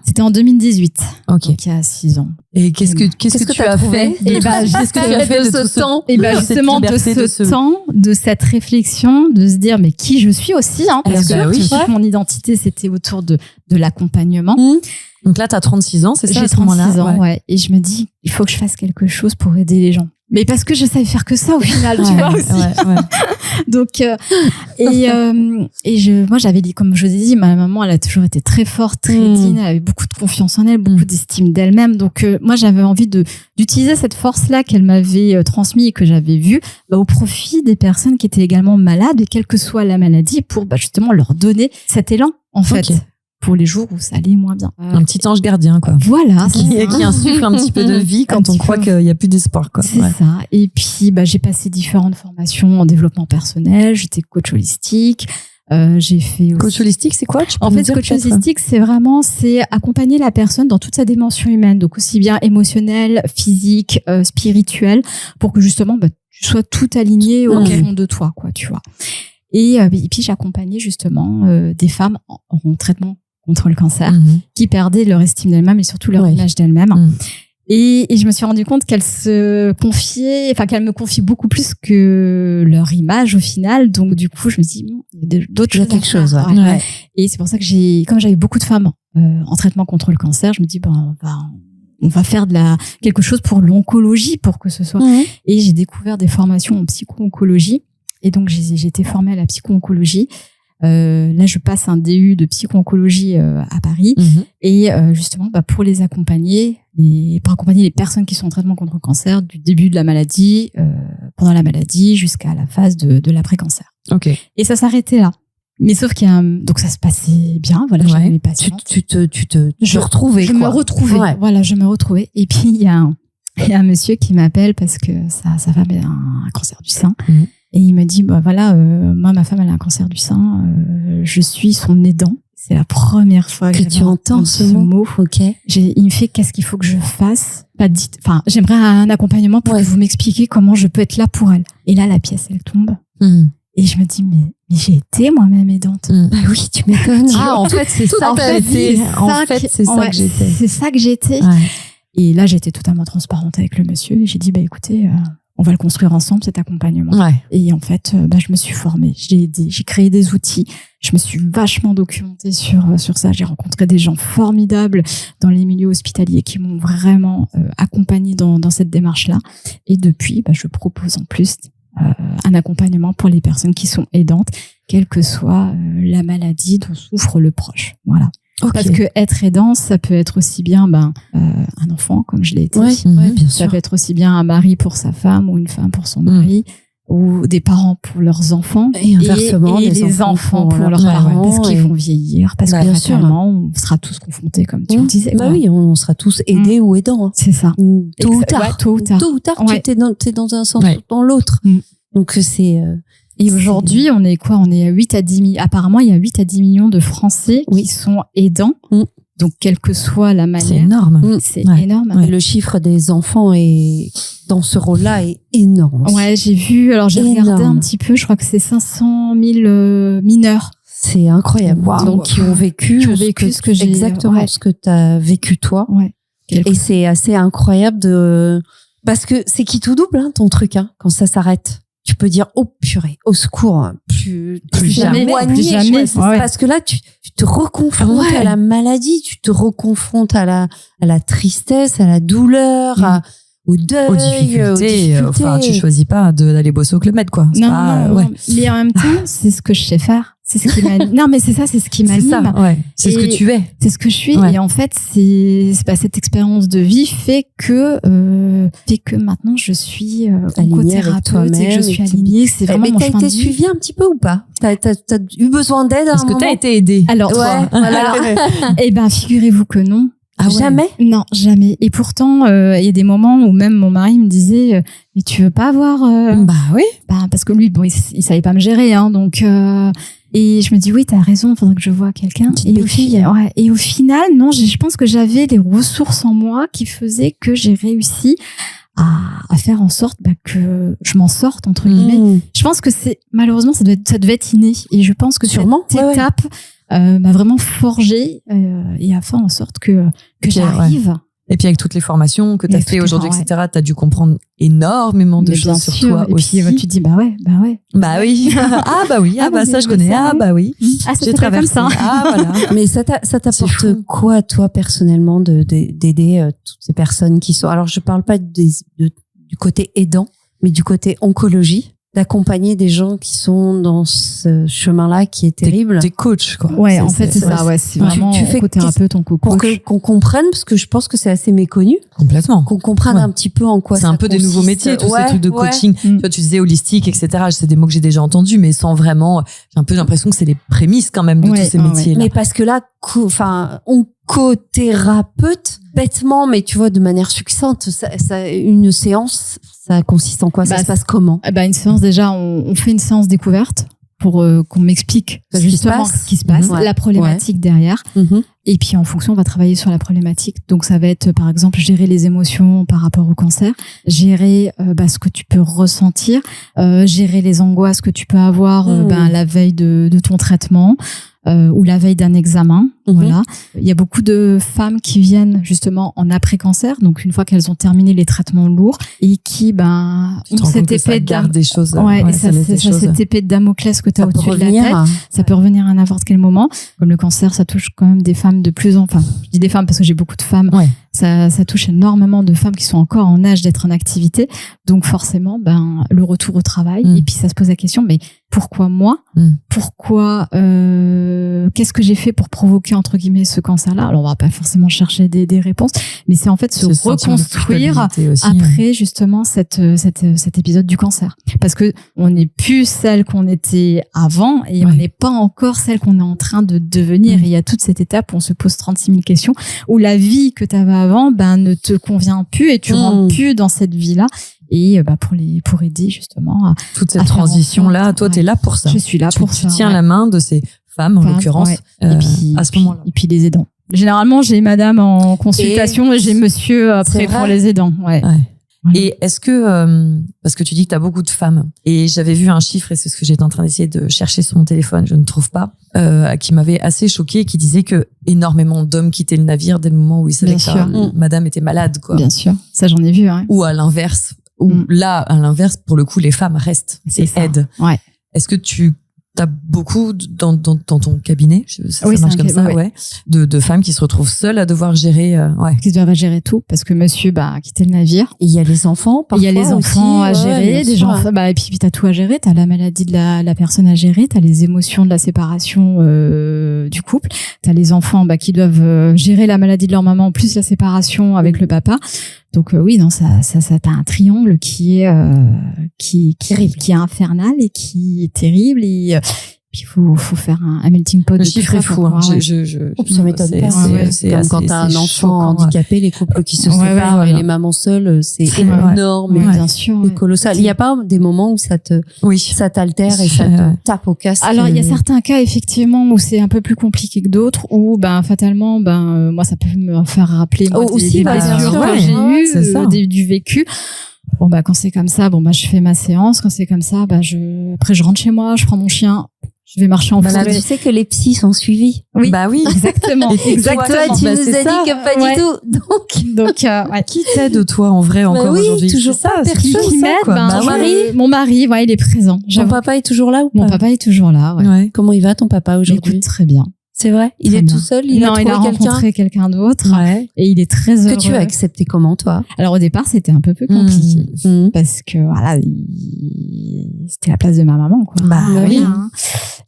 C'était en 2018. Ok. Donc il y a 6 ans. Et qu'est-ce que tu as fait? Qu'est-ce que tu as fait de ce temps? Et justement, de ce temps, de cette réflexion, de se dire, mais qui je suis aussi, hein. Parce que mon identité, c'était autour de l'accompagnement. Donc là, t'as 36 ans, c'est ça? J'ai 36 ans, ouais. Et je me dis, il faut que je fasse quelque chose pour aider les gens. Mais parce que je savais faire que ça au final, tu vois aussi. Donc moi j'avais dit, comme je vous ai dit, ma maman elle a toujours été très forte, très digne, elle avait beaucoup de confiance en elle, beaucoup d'estime d'elle-même. Donc moi j'avais envie d'utiliser cette force-là qu'elle m'avait transmise et que j'avais vue au profit des personnes qui étaient également malades, et quelle que soit la maladie, pour justement leur donner cet élan en fait. Pour les jours où ça allait moins bien. Un petit ange gardien, quoi. Voilà. Qui insuffle un petit peu de vie quand on croit qu'il n'y a plus d'espoir, quoi. C'est ça. Et puis, j'ai passé différentes formations en développement personnel. J'étais coach holistique. J'ai fait aussi... Coach holistique, c'est quoi? En fait, coach holistique, c'est accompagner la personne dans toute sa dimension humaine. Donc, aussi bien émotionnelle, physique, spirituelle, pour que justement, tu sois tout aligné au fond de toi, quoi, tu vois. Et puis, j'accompagnais justement des femmes en traitement contre le cancer, qui perdaient leur estime d'elles-mêmes et surtout leur image d'elles-mêmes. Et je me suis rendu compte qu'elles me confient beaucoup plus que leur image au final. Donc du coup, je me dis, il y a d'autres choses. Quelque chose. Ouais. Et c'est pour ça que comme j'avais beaucoup de femmes en traitement contre le cancer, je me dis, on va faire quelque chose pour l'oncologie, pour que ce soit. Et j'ai découvert des formations en psycho-oncologie. Et donc j'ai été formée à la psycho-oncologie. Là, je passe un DU de psycho-oncologie à Paris, et justement pour les accompagner, pour accompagner les personnes qui sont en traitement contre le cancer du début de la maladie, pendant la maladie, jusqu'à la phase de l'après-cancer. Okay. Et ça s'arrêtait là. Mais sauf donc ça se passait bien, voilà, j'avais mes patients. Je me retrouvais. Voilà, je me retrouvais. Et puis il y a un monsieur qui m'appelle parce que sa femme a un cancer du sein. Et il me dit, moi, ma femme, elle a un cancer du sein, je suis son aidant. C'est la première fois que tu entends ce mot. Okay. Il me fait, qu'est-ce qu'il faut que je fasse? J'aimerais un accompagnement pour que vous m'expliquiez comment je peux être là pour elle. Et là, la pièce, elle tombe. Et je me dis, mais j'ai été moi-même aidante. Bah oui, tu m'étonnes. En fait, c'est ça que j'étais. C'est ça que j'étais. Ouais. Et là, j'étais totalement transparente avec le monsieur. Et j'ai dit, écoutez, on va le construire ensemble, cet accompagnement. Ouais. Et en fait, je me suis formée. J'ai créé des outils. Je me suis vachement documentée sur ça. J'ai rencontré des gens formidables dans les milieux hospitaliers qui m'ont vraiment accompagnée dans cette démarche-là. Et depuis, je propose en plus un accompagnement pour les personnes qui sont aidantes, quelle que soit la maladie dont souffre le proche. Voilà. Parce que être aidant, ça peut être aussi bien un enfant, comme je l'ai été. Bien ça peut être aussi bien un mari pour sa femme ou une femme pour son mari. Ou des parents pour leurs enfants et inversement et les enfants pour leurs parents parce qu'ils vont vieillir, parce que fatalement on sera tous confrontés, comme tu le disais. Oui, on sera tous aidés ou aidants. C'est ça. Tôt ou tard, t'es dans un sens ou dans l'autre. Donc c'est et aujourd'hui, on est quoi? On est à 8 à 10 millions. Apparemment, il y a 8 à 10 millions de Français qui sont aidants. Donc, quelle que soit la manière. C'est énorme. C'est énorme. Le chiffre des enfants dans ce rôle-là est énorme. Ouais, j'ai vu, alors j'ai regardé un petit peu, je crois que c'est 500 000 mineurs. C'est incroyable. Donc, qui ont vécu ce que j'ai. Exactement ce que t'as vécu toi. Et c'est assez incroyable parce que c'est qui tout double, ton truc, quand ça s'arrête. Tu peux dire, oh purée, au secours, plus jamais. Parce que là, tu te reconfrontes à la maladie, tu te reconfrontes à la tristesse, à la douleur, au deuil, aux difficultés. Enfin, tu choisis pas d'aller bosser au Club Med, quoi. Non, mais en même temps, c'est ce que je sais faire. C'est ce qui m'anime. Non, mais c'est ça, c'est ce qui m'anime. C'est ça, c'est ce que tu es. C'est ce que je suis. Et en fait, cette expérience de vie fait que maintenant je suis oncothérapeute et que je suis alignée. C'est vraiment mon chemin de vie. Mais t'as été suivie un petit peu ou pas? T'as eu besoin d'aide à un moment? Est-ce que t'as été aidée? Alors, eh ben, figurez-vous que non. Jamais? Non, jamais. Et pourtant, il y a des moments où même mon mari me disait, mais tu veux pas avoir... parce que lui, il savait pas me gérer, donc... Et je me dis, oui, t'as raison, faudrait que je voie quelqu'un. Et au final, non, je pense que j'avais des ressources en moi qui faisaient que j'ai réussi à faire en sorte que je m'en sorte, entre guillemets. Je pense que malheureusement, ça devait être inné. Et je pense que cette étape m'a vraiment forgée et a fait en sorte que j'arrive. Et puis avec toutes les formations que tu as fait aujourd'hui, etc., tu as dû comprendre énormément de choses sur toi aussi. Et puis tu te dis, bah oui. Ça je connais. J'ai traversé ça. Voilà. Mais ça t'apporte quoi, toi, personnellement, d'aider toutes ces personnes qui sont... Alors, je parle pas du côté aidant, mais du côté oncologie, d'accompagner des gens qui sont dans ce chemin-là qui est terrible. Des coachs, quoi. Ouais, en fait, c'est ça. Ouais, c'est vraiment thérapeute, onco-coach. Pour qu'on comprenne, parce que je pense que c'est assez méconnu. Complètement. Qu'on comprenne un petit peu en quoi ça consiste. C'est un peu des nouveaux métiers, tous ces trucs de coaching. Tu vois, tu disais holistique, etc. C'est des mots que j'ai déjà entendus, mais sans vraiment, j'ai un peu l'impression que c'est les prémices quand même de tous ces métiers-là. Mais parce que là, oncothérapeute, bêtement, mais tu vois, de manière succincte, une séance, ça consiste en quoi? Ça se passe comment? Une séance, déjà, on fait une séance découverte pour qu'on m'explique justement ce qui se passe, la problématique derrière. Et puis, en fonction, on va travailler sur la problématique. Donc, ça va être, par exemple, gérer les émotions par rapport au cancer, gérer ce que tu peux ressentir, gérer les angoisses que tu peux avoir la veille de ton traitement. Ou la veille d'un examen, voilà. Il y a beaucoup de femmes qui viennent justement en après-cancer, donc une fois qu'elles ont terminé les traitements lourds et qui ont cette épée cette épée de Damoclès que tu as au-dessus de la tête. Ça peut revenir à n'importe quel moment. Comme le cancer, ça touche quand même des femmes de plus en... Enfin, je dis des femmes parce que j'ai beaucoup de femmes. Ça touche énormément de femmes qui sont encore en âge d'être en activité. Donc forcément, le retour au travail. Et puis ça se pose la question, mais pourquoi moi? Pourquoi qu'est-ce que j'ai fait pour provoquer entre guillemets ce cancer-là? Alors on va pas forcément chercher des réponses, mais c'est en fait se reconstruire après justement cet épisode du cancer, parce que on n'est plus celle qu'on était avant et on n'est pas encore celle qu'on est en train de devenir. Et il y a toute cette étape où on se pose 36 000 questions, où la vie que tu avais avant ne te convient plus et tu rentres plus dans cette vie-là. Et pour aider justement à toute cette transition là, toi t'es là pour ça. Je suis là pour ça. Tu tiens la main de ces femmes en l'occurrence et puis, à ce moment-là. Et puis les aidants. Généralement j'ai madame en consultation et j'ai monsieur après pour les aidants. Voilà. Et est-ce que parce que tu dis que tu as beaucoup de femmes, et j'avais vu un chiffre et c'est ce que j'étais en train d'essayer de chercher sur mon téléphone, je ne trouve pas, qui m'avait assez choquée, qui disait que énormément d'hommes quittaient le navire dès le moment où ils savaient que madame était malade, quoi. Bien sûr, ça j'en ai vu. Ou à l'inverse, là à l'inverse, pour le coup les femmes restent et aident. Est-ce que tu T'as beaucoup dans ton cabinet, ça marche comme ça, de femmes qui se retrouvent seules à devoir gérer, qui doivent gérer tout parce que monsieur a quitté le navire. Et il y a les enfants, parfois. Il y a les enfants à gérer, des gens, et puis t'as tout à gérer, t'as la maladie de la personne à gérer, t'as les émotions de la séparation du couple, t'as les enfants qui doivent gérer la maladie de leur maman plus la séparation avec le papa. Donc oui, non, ça t'as un triangle qui est infernal et qui est terrible et puis il faut faire un melting pot. Le chiffre est fou. Ça m'étonne pas. C'est comme quand t'as un enfant handicapé, les couples qui se séparent et les mamans seules, c'est énorme, bien sûr, et colossal. Il y a pas des moments où ça t'altère et ça te tape au casque. Alors il y a certains cas effectivement où c'est un peu plus compliqué que d'autres, où fatalement moi ça peut me faire rappeler des blessures que j'ai eues, du vécu. Bon quand c'est comme ça, je fais ma séance. Quand c'est comme ça, après je rentre chez moi, je prends mon chien, je vais marcher en forêt. Tu sais que les psys sont suivis. Oui. Oui, exactement. Exactement. Toi, tu nous as dit que pas du tout. Donc qui t'aide toi en vrai encore aujourd'hui? Toujours ça. Qui m'aide. Mon mari, il est présent. Ton papa est toujours là ou pas? Mon papa est toujours là. Ouais. Comment il va ton papa aujourd'hui? Écoute, très bien. C'est vrai? Il est tout seul? Il a rencontré quelqu'un d'autre. Ouais. Et il est très heureux. Que tu as accepté comment, toi? Alors, au départ, c'était un peu plus compliqué. Parce que, c'était la place de ma maman, quoi. Oui. Hein.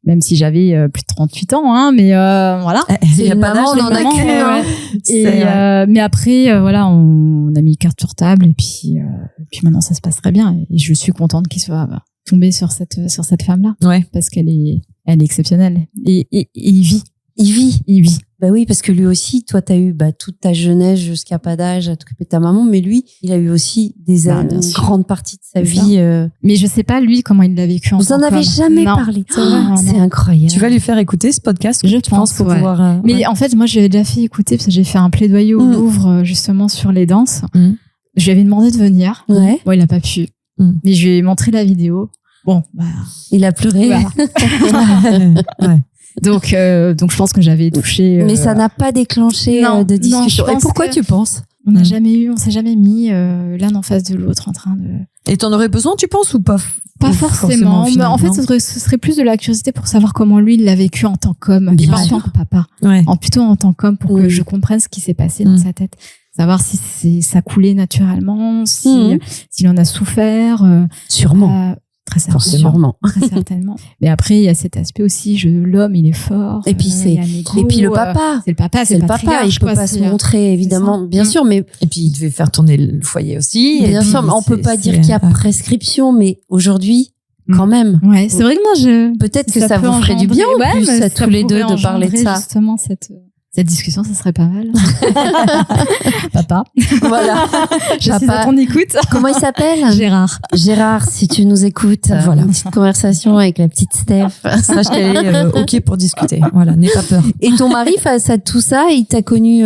Même si j'avais plus de 38 ans, mais voilà. Il y a pas d'âge, on en a que. Mais après, on a mis carte sur table et puis maintenant, ça se passe très bien. Et je suis contente qu'il soit tombé sur cette femme-là. Ouais. Parce qu'elle est exceptionnelle. Et il vit. Il vit. Bah oui, parce que lui aussi, toi, t'as eu toute ta jeunesse jusqu'à pas d'âge à t'occuper de ta maman, mais lui, il a eu aussi une grande partie de sa vie. Mais je sais pas, lui, comment il l'a vécu en Vous en avez jamais parlé. C'est incroyable. Tu vas lui faire écouter ce podcast, je pense, pour pouvoir... Mais en fait, moi, je l'ai déjà fait écouter parce que j'ai fait un plaidoyer au Louvre, justement, sur les danses. Je lui avais demandé de venir. Ouais. Bon, il a pas pu. Mais je lui ai montré la vidéo. Bon, il a pleuré. Ouais. Donc je pense que j'avais touché. Mais ça n'a pas déclenché de discussion. Et pourquoi tu penses? On s'est jamais mis l'un en face de l'autre en train de. Et t'en aurais besoin, tu penses, ou pas? Pas forcément. Mais en fait, ce serait plus de la curiosité pour savoir comment lui il l'a vécu en tant qu'homme, pas en tant que papa. Ouais. Plutôt en tant qu'homme pour que je comprenne ce qui s'est passé dans sa tête. Savoir si ça coulait naturellement, s'il en a souffert. Sûrement. Très certainement. Très certainement. Mais après, il y a cet aspect aussi, l'homme, il est fort. Et puis le papa. C'est le papa, c'est le papa. Il peut pas se montrer, évidemment, bien sûr, mais. Et puis, il devait faire tourner le foyer aussi. Bien sûr, mais on peut pas dire qu'il y a prescription, mais aujourd'hui, quand même. Ouais, c'est vrai que peut-être que ça vous ferait du bien, en plus, à tous les deux, de parler de ça. Justement, cette discussion, ça serait pas mal. Papa. Voilà. Je suis à ton écoute. Comment il s'appelle? Gérard, si tu nous écoutes. Voilà. Une petite conversation avec la petite Steph. Sache qu'elle est OK pour discuter. Voilà, n'aie pas peur. Et ton mari, face à tout ça, il t'a connu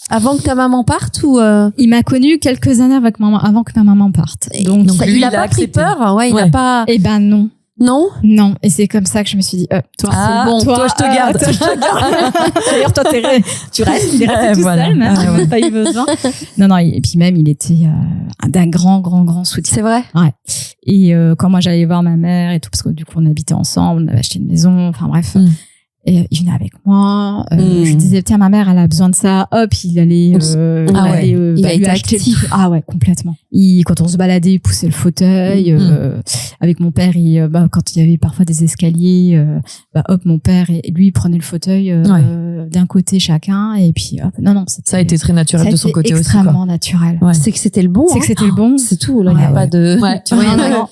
avant que ta maman parte ou Il m'a connu quelques années avant que ma maman parte. Donc lui, il a pas pris peur. Ouais, il a pas. Eh ben non. Non. Et c'est comme ça que je me suis dit, toi, c'est bon. Toi, je te garde. D'ailleurs, toi, tu restes tout seul, même. Pas eu besoin. Non. Et puis même, il était d'un grand soutien. C'est vrai? Ouais. Et quand moi, j'allais voir ma mère et tout, parce que du coup, on habitait ensemble, on avait acheté une maison, enfin bref. Et il venait avec moi. Je disais, tiens, ma mère, elle a besoin de ça. Hop, il allait, il a été actif. Ah ouais, complètement. Quand on se baladait, il poussait le fauteuil. Avec mon père, quand il y avait parfois des escaliers, hop, mon père et lui, il prenait le fauteuil d'un côté chacun. Et puis, hop, non, ça a été très naturel de son côté aussi. Extrêmement naturel. Ouais. C'est que c'était le bon. C'était le bon. C'est tout. Là, il n'y a pas de. Tu vois,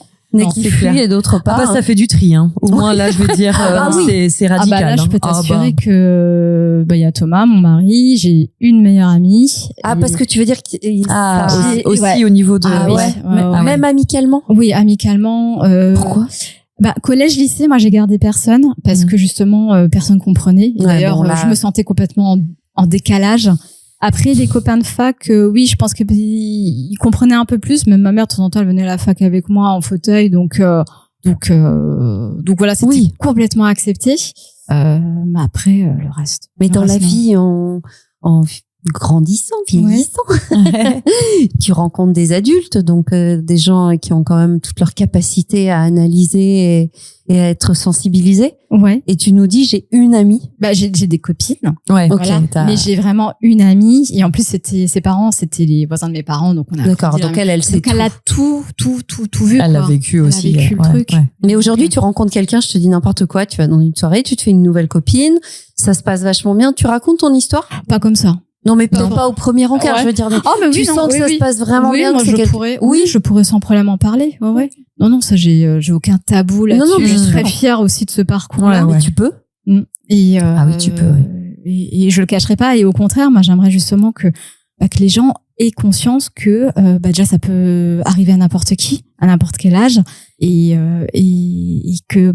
qui fuit et d'autre part. Ça fait du tri, hein. Au moins, là, je veux dire, c'est radical. Là, je peux t'assurer que, il y a Thomas, mon mari, j'ai une meilleure amie. Parce que tu veux dire qu'il, aussi au niveau de, même amicalement? Oui, amicalement, Pourquoi? Collège, lycée, moi, j'ai gardé personne parce que justement, personne comprenait. Et d'ailleurs, je me sentais complètement en décalage. Après, les copains de fac, oui, je pense qu'ils comprenaient un peu plus. Même ma mère, de temps en temps, elle venait à la fac avec moi en fauteuil. Donc voilà, c'était complètement accepté. Mais après, le reste. Mais dans la vie, en grandissant, vieillissant. Ouais. Tu rencontres des adultes, donc des gens qui ont quand même toute leur capacité à analyser et à être sensibilisés. Ouais. Et tu nous dis, j'ai une amie. Bah, j'ai des copines. Ouais. Voilà. Okay, mais j'ai vraiment une amie. Et en plus, c'était ses parents, c'était les voisins de mes parents. Donc, on a. D'accord. Donc, elle a tout vu. Elle a vécu aussi. Elle a vécu le truc. Ouais. Mais aujourd'hui, tu rencontres quelqu'un, je te dis n'importe quoi, tu vas dans une soirée, tu te fais une nouvelle copine, ça se passe vachement bien. Tu racontes ton histoire? Pas comme ça. Non, mais pas au premier encart, je veux dire. Mais oui, tu sens que ça se passe vraiment bien. Moi, je pourrais sans problème en parler. Ouais. Non, ça, j'ai aucun tabou là-dessus. Non, je suis très fière aussi de ce parcours-là. Mais tu peux. Et, ah oui, tu peux. Et je le cacherai pas. Et au contraire, moi, j'aimerais justement que les gens aient conscience que, déjà, ça peut arriver à n'importe qui, à n'importe quel âge. Et que,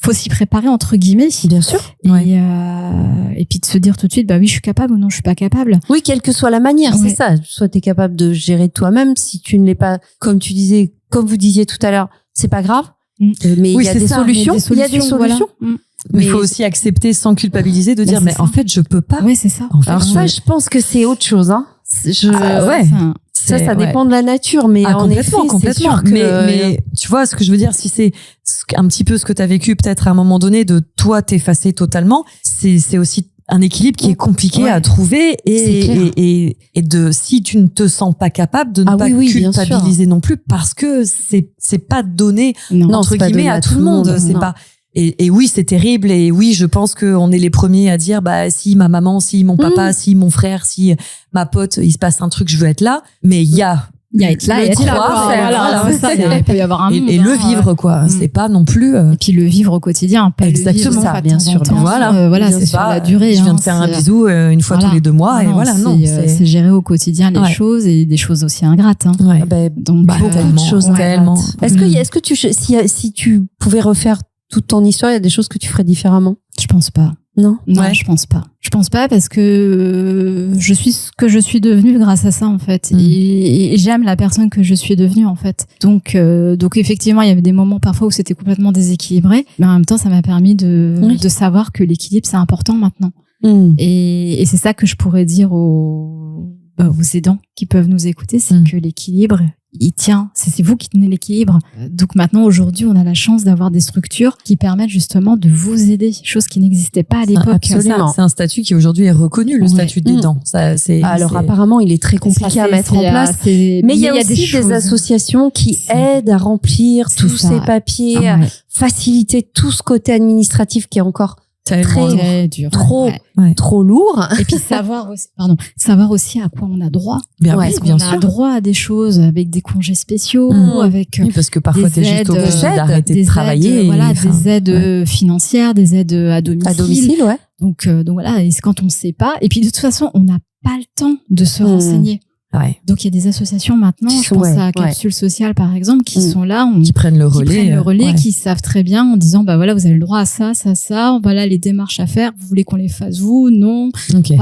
faut s'y préparer entre guillemets, bien sûr. Et puis de se dire tout de suite, oui, je suis capable ou non, je suis pas capable. Oui, quelle que soit la manière, c'est ça. Soit t'es capable de gérer toi-même, si tu ne l'es pas, comme vous disiez tout à l'heure, c'est pas grave. Mais il y a des solutions. Il y a des solutions. Voilà. Mais il faut aussi accepter sans culpabiliser de dire, mais en fait, je peux pas. Oui, c'est ça. En fait, alors ça, je pense que c'est autre chose, hein. Ça dépend de la nature, mais en effet, c'est sûr que... mais tu vois, ce que je veux dire, si c'est un petit peu ce que tu as vécu peut-être à un moment donné, de toi t'effacer totalement, c'est aussi un équilibre qui est compliqué à trouver et de, si tu ne te sens pas capable, de ne pas culpabiliser non plus, parce que c'est pas donné, entre guillemets, à tout le monde. C'est pas... Et oui, c'est terrible. Et oui, je pense qu'on est les premiers à dire, si ma maman, si mon papa, si mon frère, si ma pote, il se passe un truc, je veux être là. Mais il y a être là et être là. Il peut y avoir un monde. Et le vivre, quoi. C'est pas non plus. Et puis le vivre au quotidien. Exactement. Ça, bien sûr. Voilà, c'est sur la durée. Je viens de faire un bisou une fois tous les 2 mois. Et voilà, c'est gérer au quotidien les choses et des choses aussi ingrates. Donc, beaucoup de choses tellement. Est-ce que si tu pouvais refaire toute ton histoire, il y a des choses que tu ferais différemment? Je pense pas. Non, je pense pas. Je pense pas parce que je suis ce que je suis devenue grâce à ça en fait. Et j'aime la personne que je suis devenue en fait. Donc effectivement, il y avait des moments parfois où c'était complètement déséquilibré, mais en même temps, ça m'a permis de savoir que l'équilibre c'est important maintenant. Et c'est ça que je pourrais dire aux aidants qui peuvent nous écouter, c'est que l'équilibre, il tient. C'est vous qui tenez l'équilibre. Donc maintenant, aujourd'hui, on a la chance d'avoir des structures qui permettent justement de vous aider, chose qui n'existait pas à l'époque. Absolument. C'est un statut qui aujourd'hui est reconnu, le statut d'aidant. Alors apparemment, il est très compliqué à mettre en place. Mais il y a aussi des associations qui aident à remplir tous ces papiers, à faciliter tout ce côté administratif qui est encore très dur, trop lourd. Et puis savoir aussi à quoi on a droit. Bien sûr. On a droit à des choses avec des congés spéciaux, avec parce que parfois t'es juste obligé d'arrêter de travailler. Des aides financières, des aides à domicile. À domicile, ouais. Donc voilà, et c'est quand on ne sait pas. Et puis de toute façon, on n'a pas le temps de se renseigner. Ouais. Donc il y a des associations maintenant, je pense à Capsule Sociale par exemple, qui sont là, qui prennent le relais, qui savent très bien en disant voilà, vous avez le droit à ça, voilà les démarches à faire, vous voulez qu'on les fasse vous, non.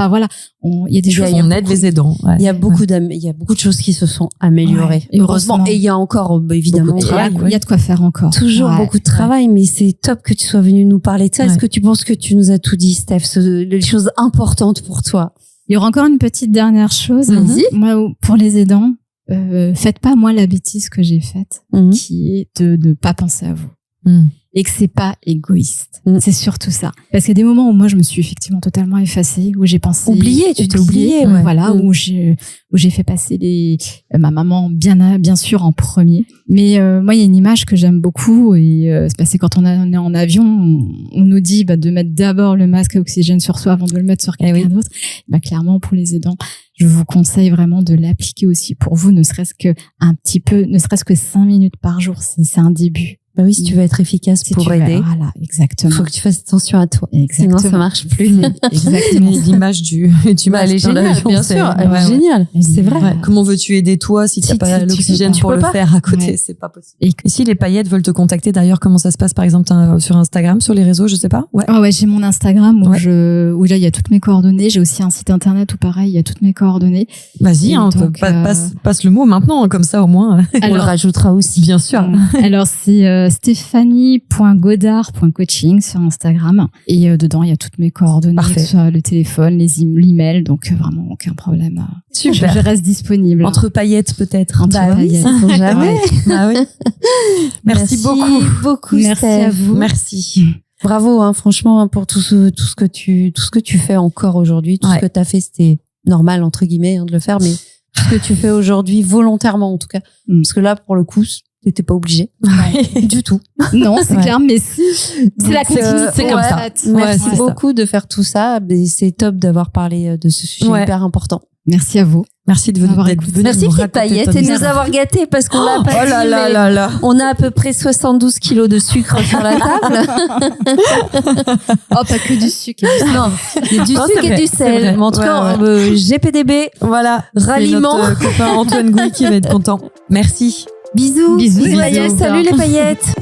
Voilà, il y a des choses. On aide les aidants. Il y a beaucoup de choses qui se sont améliorées. Et heureusement. Et il y a encore évidemment il y a de quoi faire encore. Toujours beaucoup de travail, mais c'est top que tu sois venu nous parler de ça. Est-ce que tu penses que tu nous as tout dit, Steph, les choses importantes pour toi? Il y aura encore une petite dernière chose. Moi, pour les aidants, faites pas moi la bêtise que j'ai faite, qui est de ne pas penser à vous. Et que c'est pas égoïste. C'est surtout ça. Parce qu'il y a des moments où moi, je me suis effectivement totalement effacée, où j'ai pensé... Tu t'es oubliée. Voilà, où j'ai fait passer ma maman bien sûr en premier. Mais moi, il y a une image que j'aime beaucoup et c'est quand on est en avion, on nous dit de mettre d'abord le masque à oxygène sur soi avant de le mettre sur quelqu'un d'autre. Clairement, pour les aidants, je vous conseille vraiment de l'appliquer aussi pour vous, ne serait-ce que 5 minutes par jour. C'est un début. Oui, si tu veux être efficace pour aider. Voilà, exactement. Faut que tu fasses attention à toi. Exactement. Sinon, ça marche plus. Exactement. L'image du elle est géniale, bien sûr. Elle est géniale. C'est vrai. Comment veux-tu aider toi si t'as pas l'oxygène pour le faire à côté? C'est pas possible. Et si les paillettes veulent te contacter, d'ailleurs, comment ça se passe, par exemple, sur Instagram, sur les réseaux, je sais pas? J'ai mon Instagram où là, il y a toutes mes coordonnées. J'ai aussi un site internet où pareil, il y a toutes mes coordonnées. Vas-y, passe le mot maintenant, comme ça, au moins. On le rajoutera aussi. Bien sûr. Alors, Stéphanie.godard.coaching sur Instagram. Et dedans, il y a toutes mes coordonnées, que ce soit le téléphone, l'email. Donc, vraiment, aucun problème. Super. Je reste disponible. Entre paillettes, peut-être. Entre paillettes. Faut jamais. Ah oui. Merci beaucoup. Merci à vous. Merci. Bravo, hein, franchement, pour tout ce que tu fais encore aujourd'hui. Tout ce que tu as fait, c'était normal, entre guillemets, de le faire, mais tout ce que tu fais aujourd'hui, volontairement, en tout cas. Parce que là, pour le coup, t'étais pas obligé. Du tout. Non, c'est clair, mais c'est la continuité. C'est comme ça. Merci beaucoup de faire tout ça. C'est top d'avoir parlé de ce sujet hyper important. Merci à vous. Merci de venir. Merci Petite Paillette et de nous avoir gâtés parce qu'on l'a pas dit, mais on a à peu près 72 kilos de sucre sur la table. Oh, pas que du sucre. Non, il y a du sucre et du sel. Mais en tout cas, GPDB, voilà, ralliement. C'est notre copain Antoine Gouy qui va être content. Merci. Bisous. Bisous. Salut les paillettes.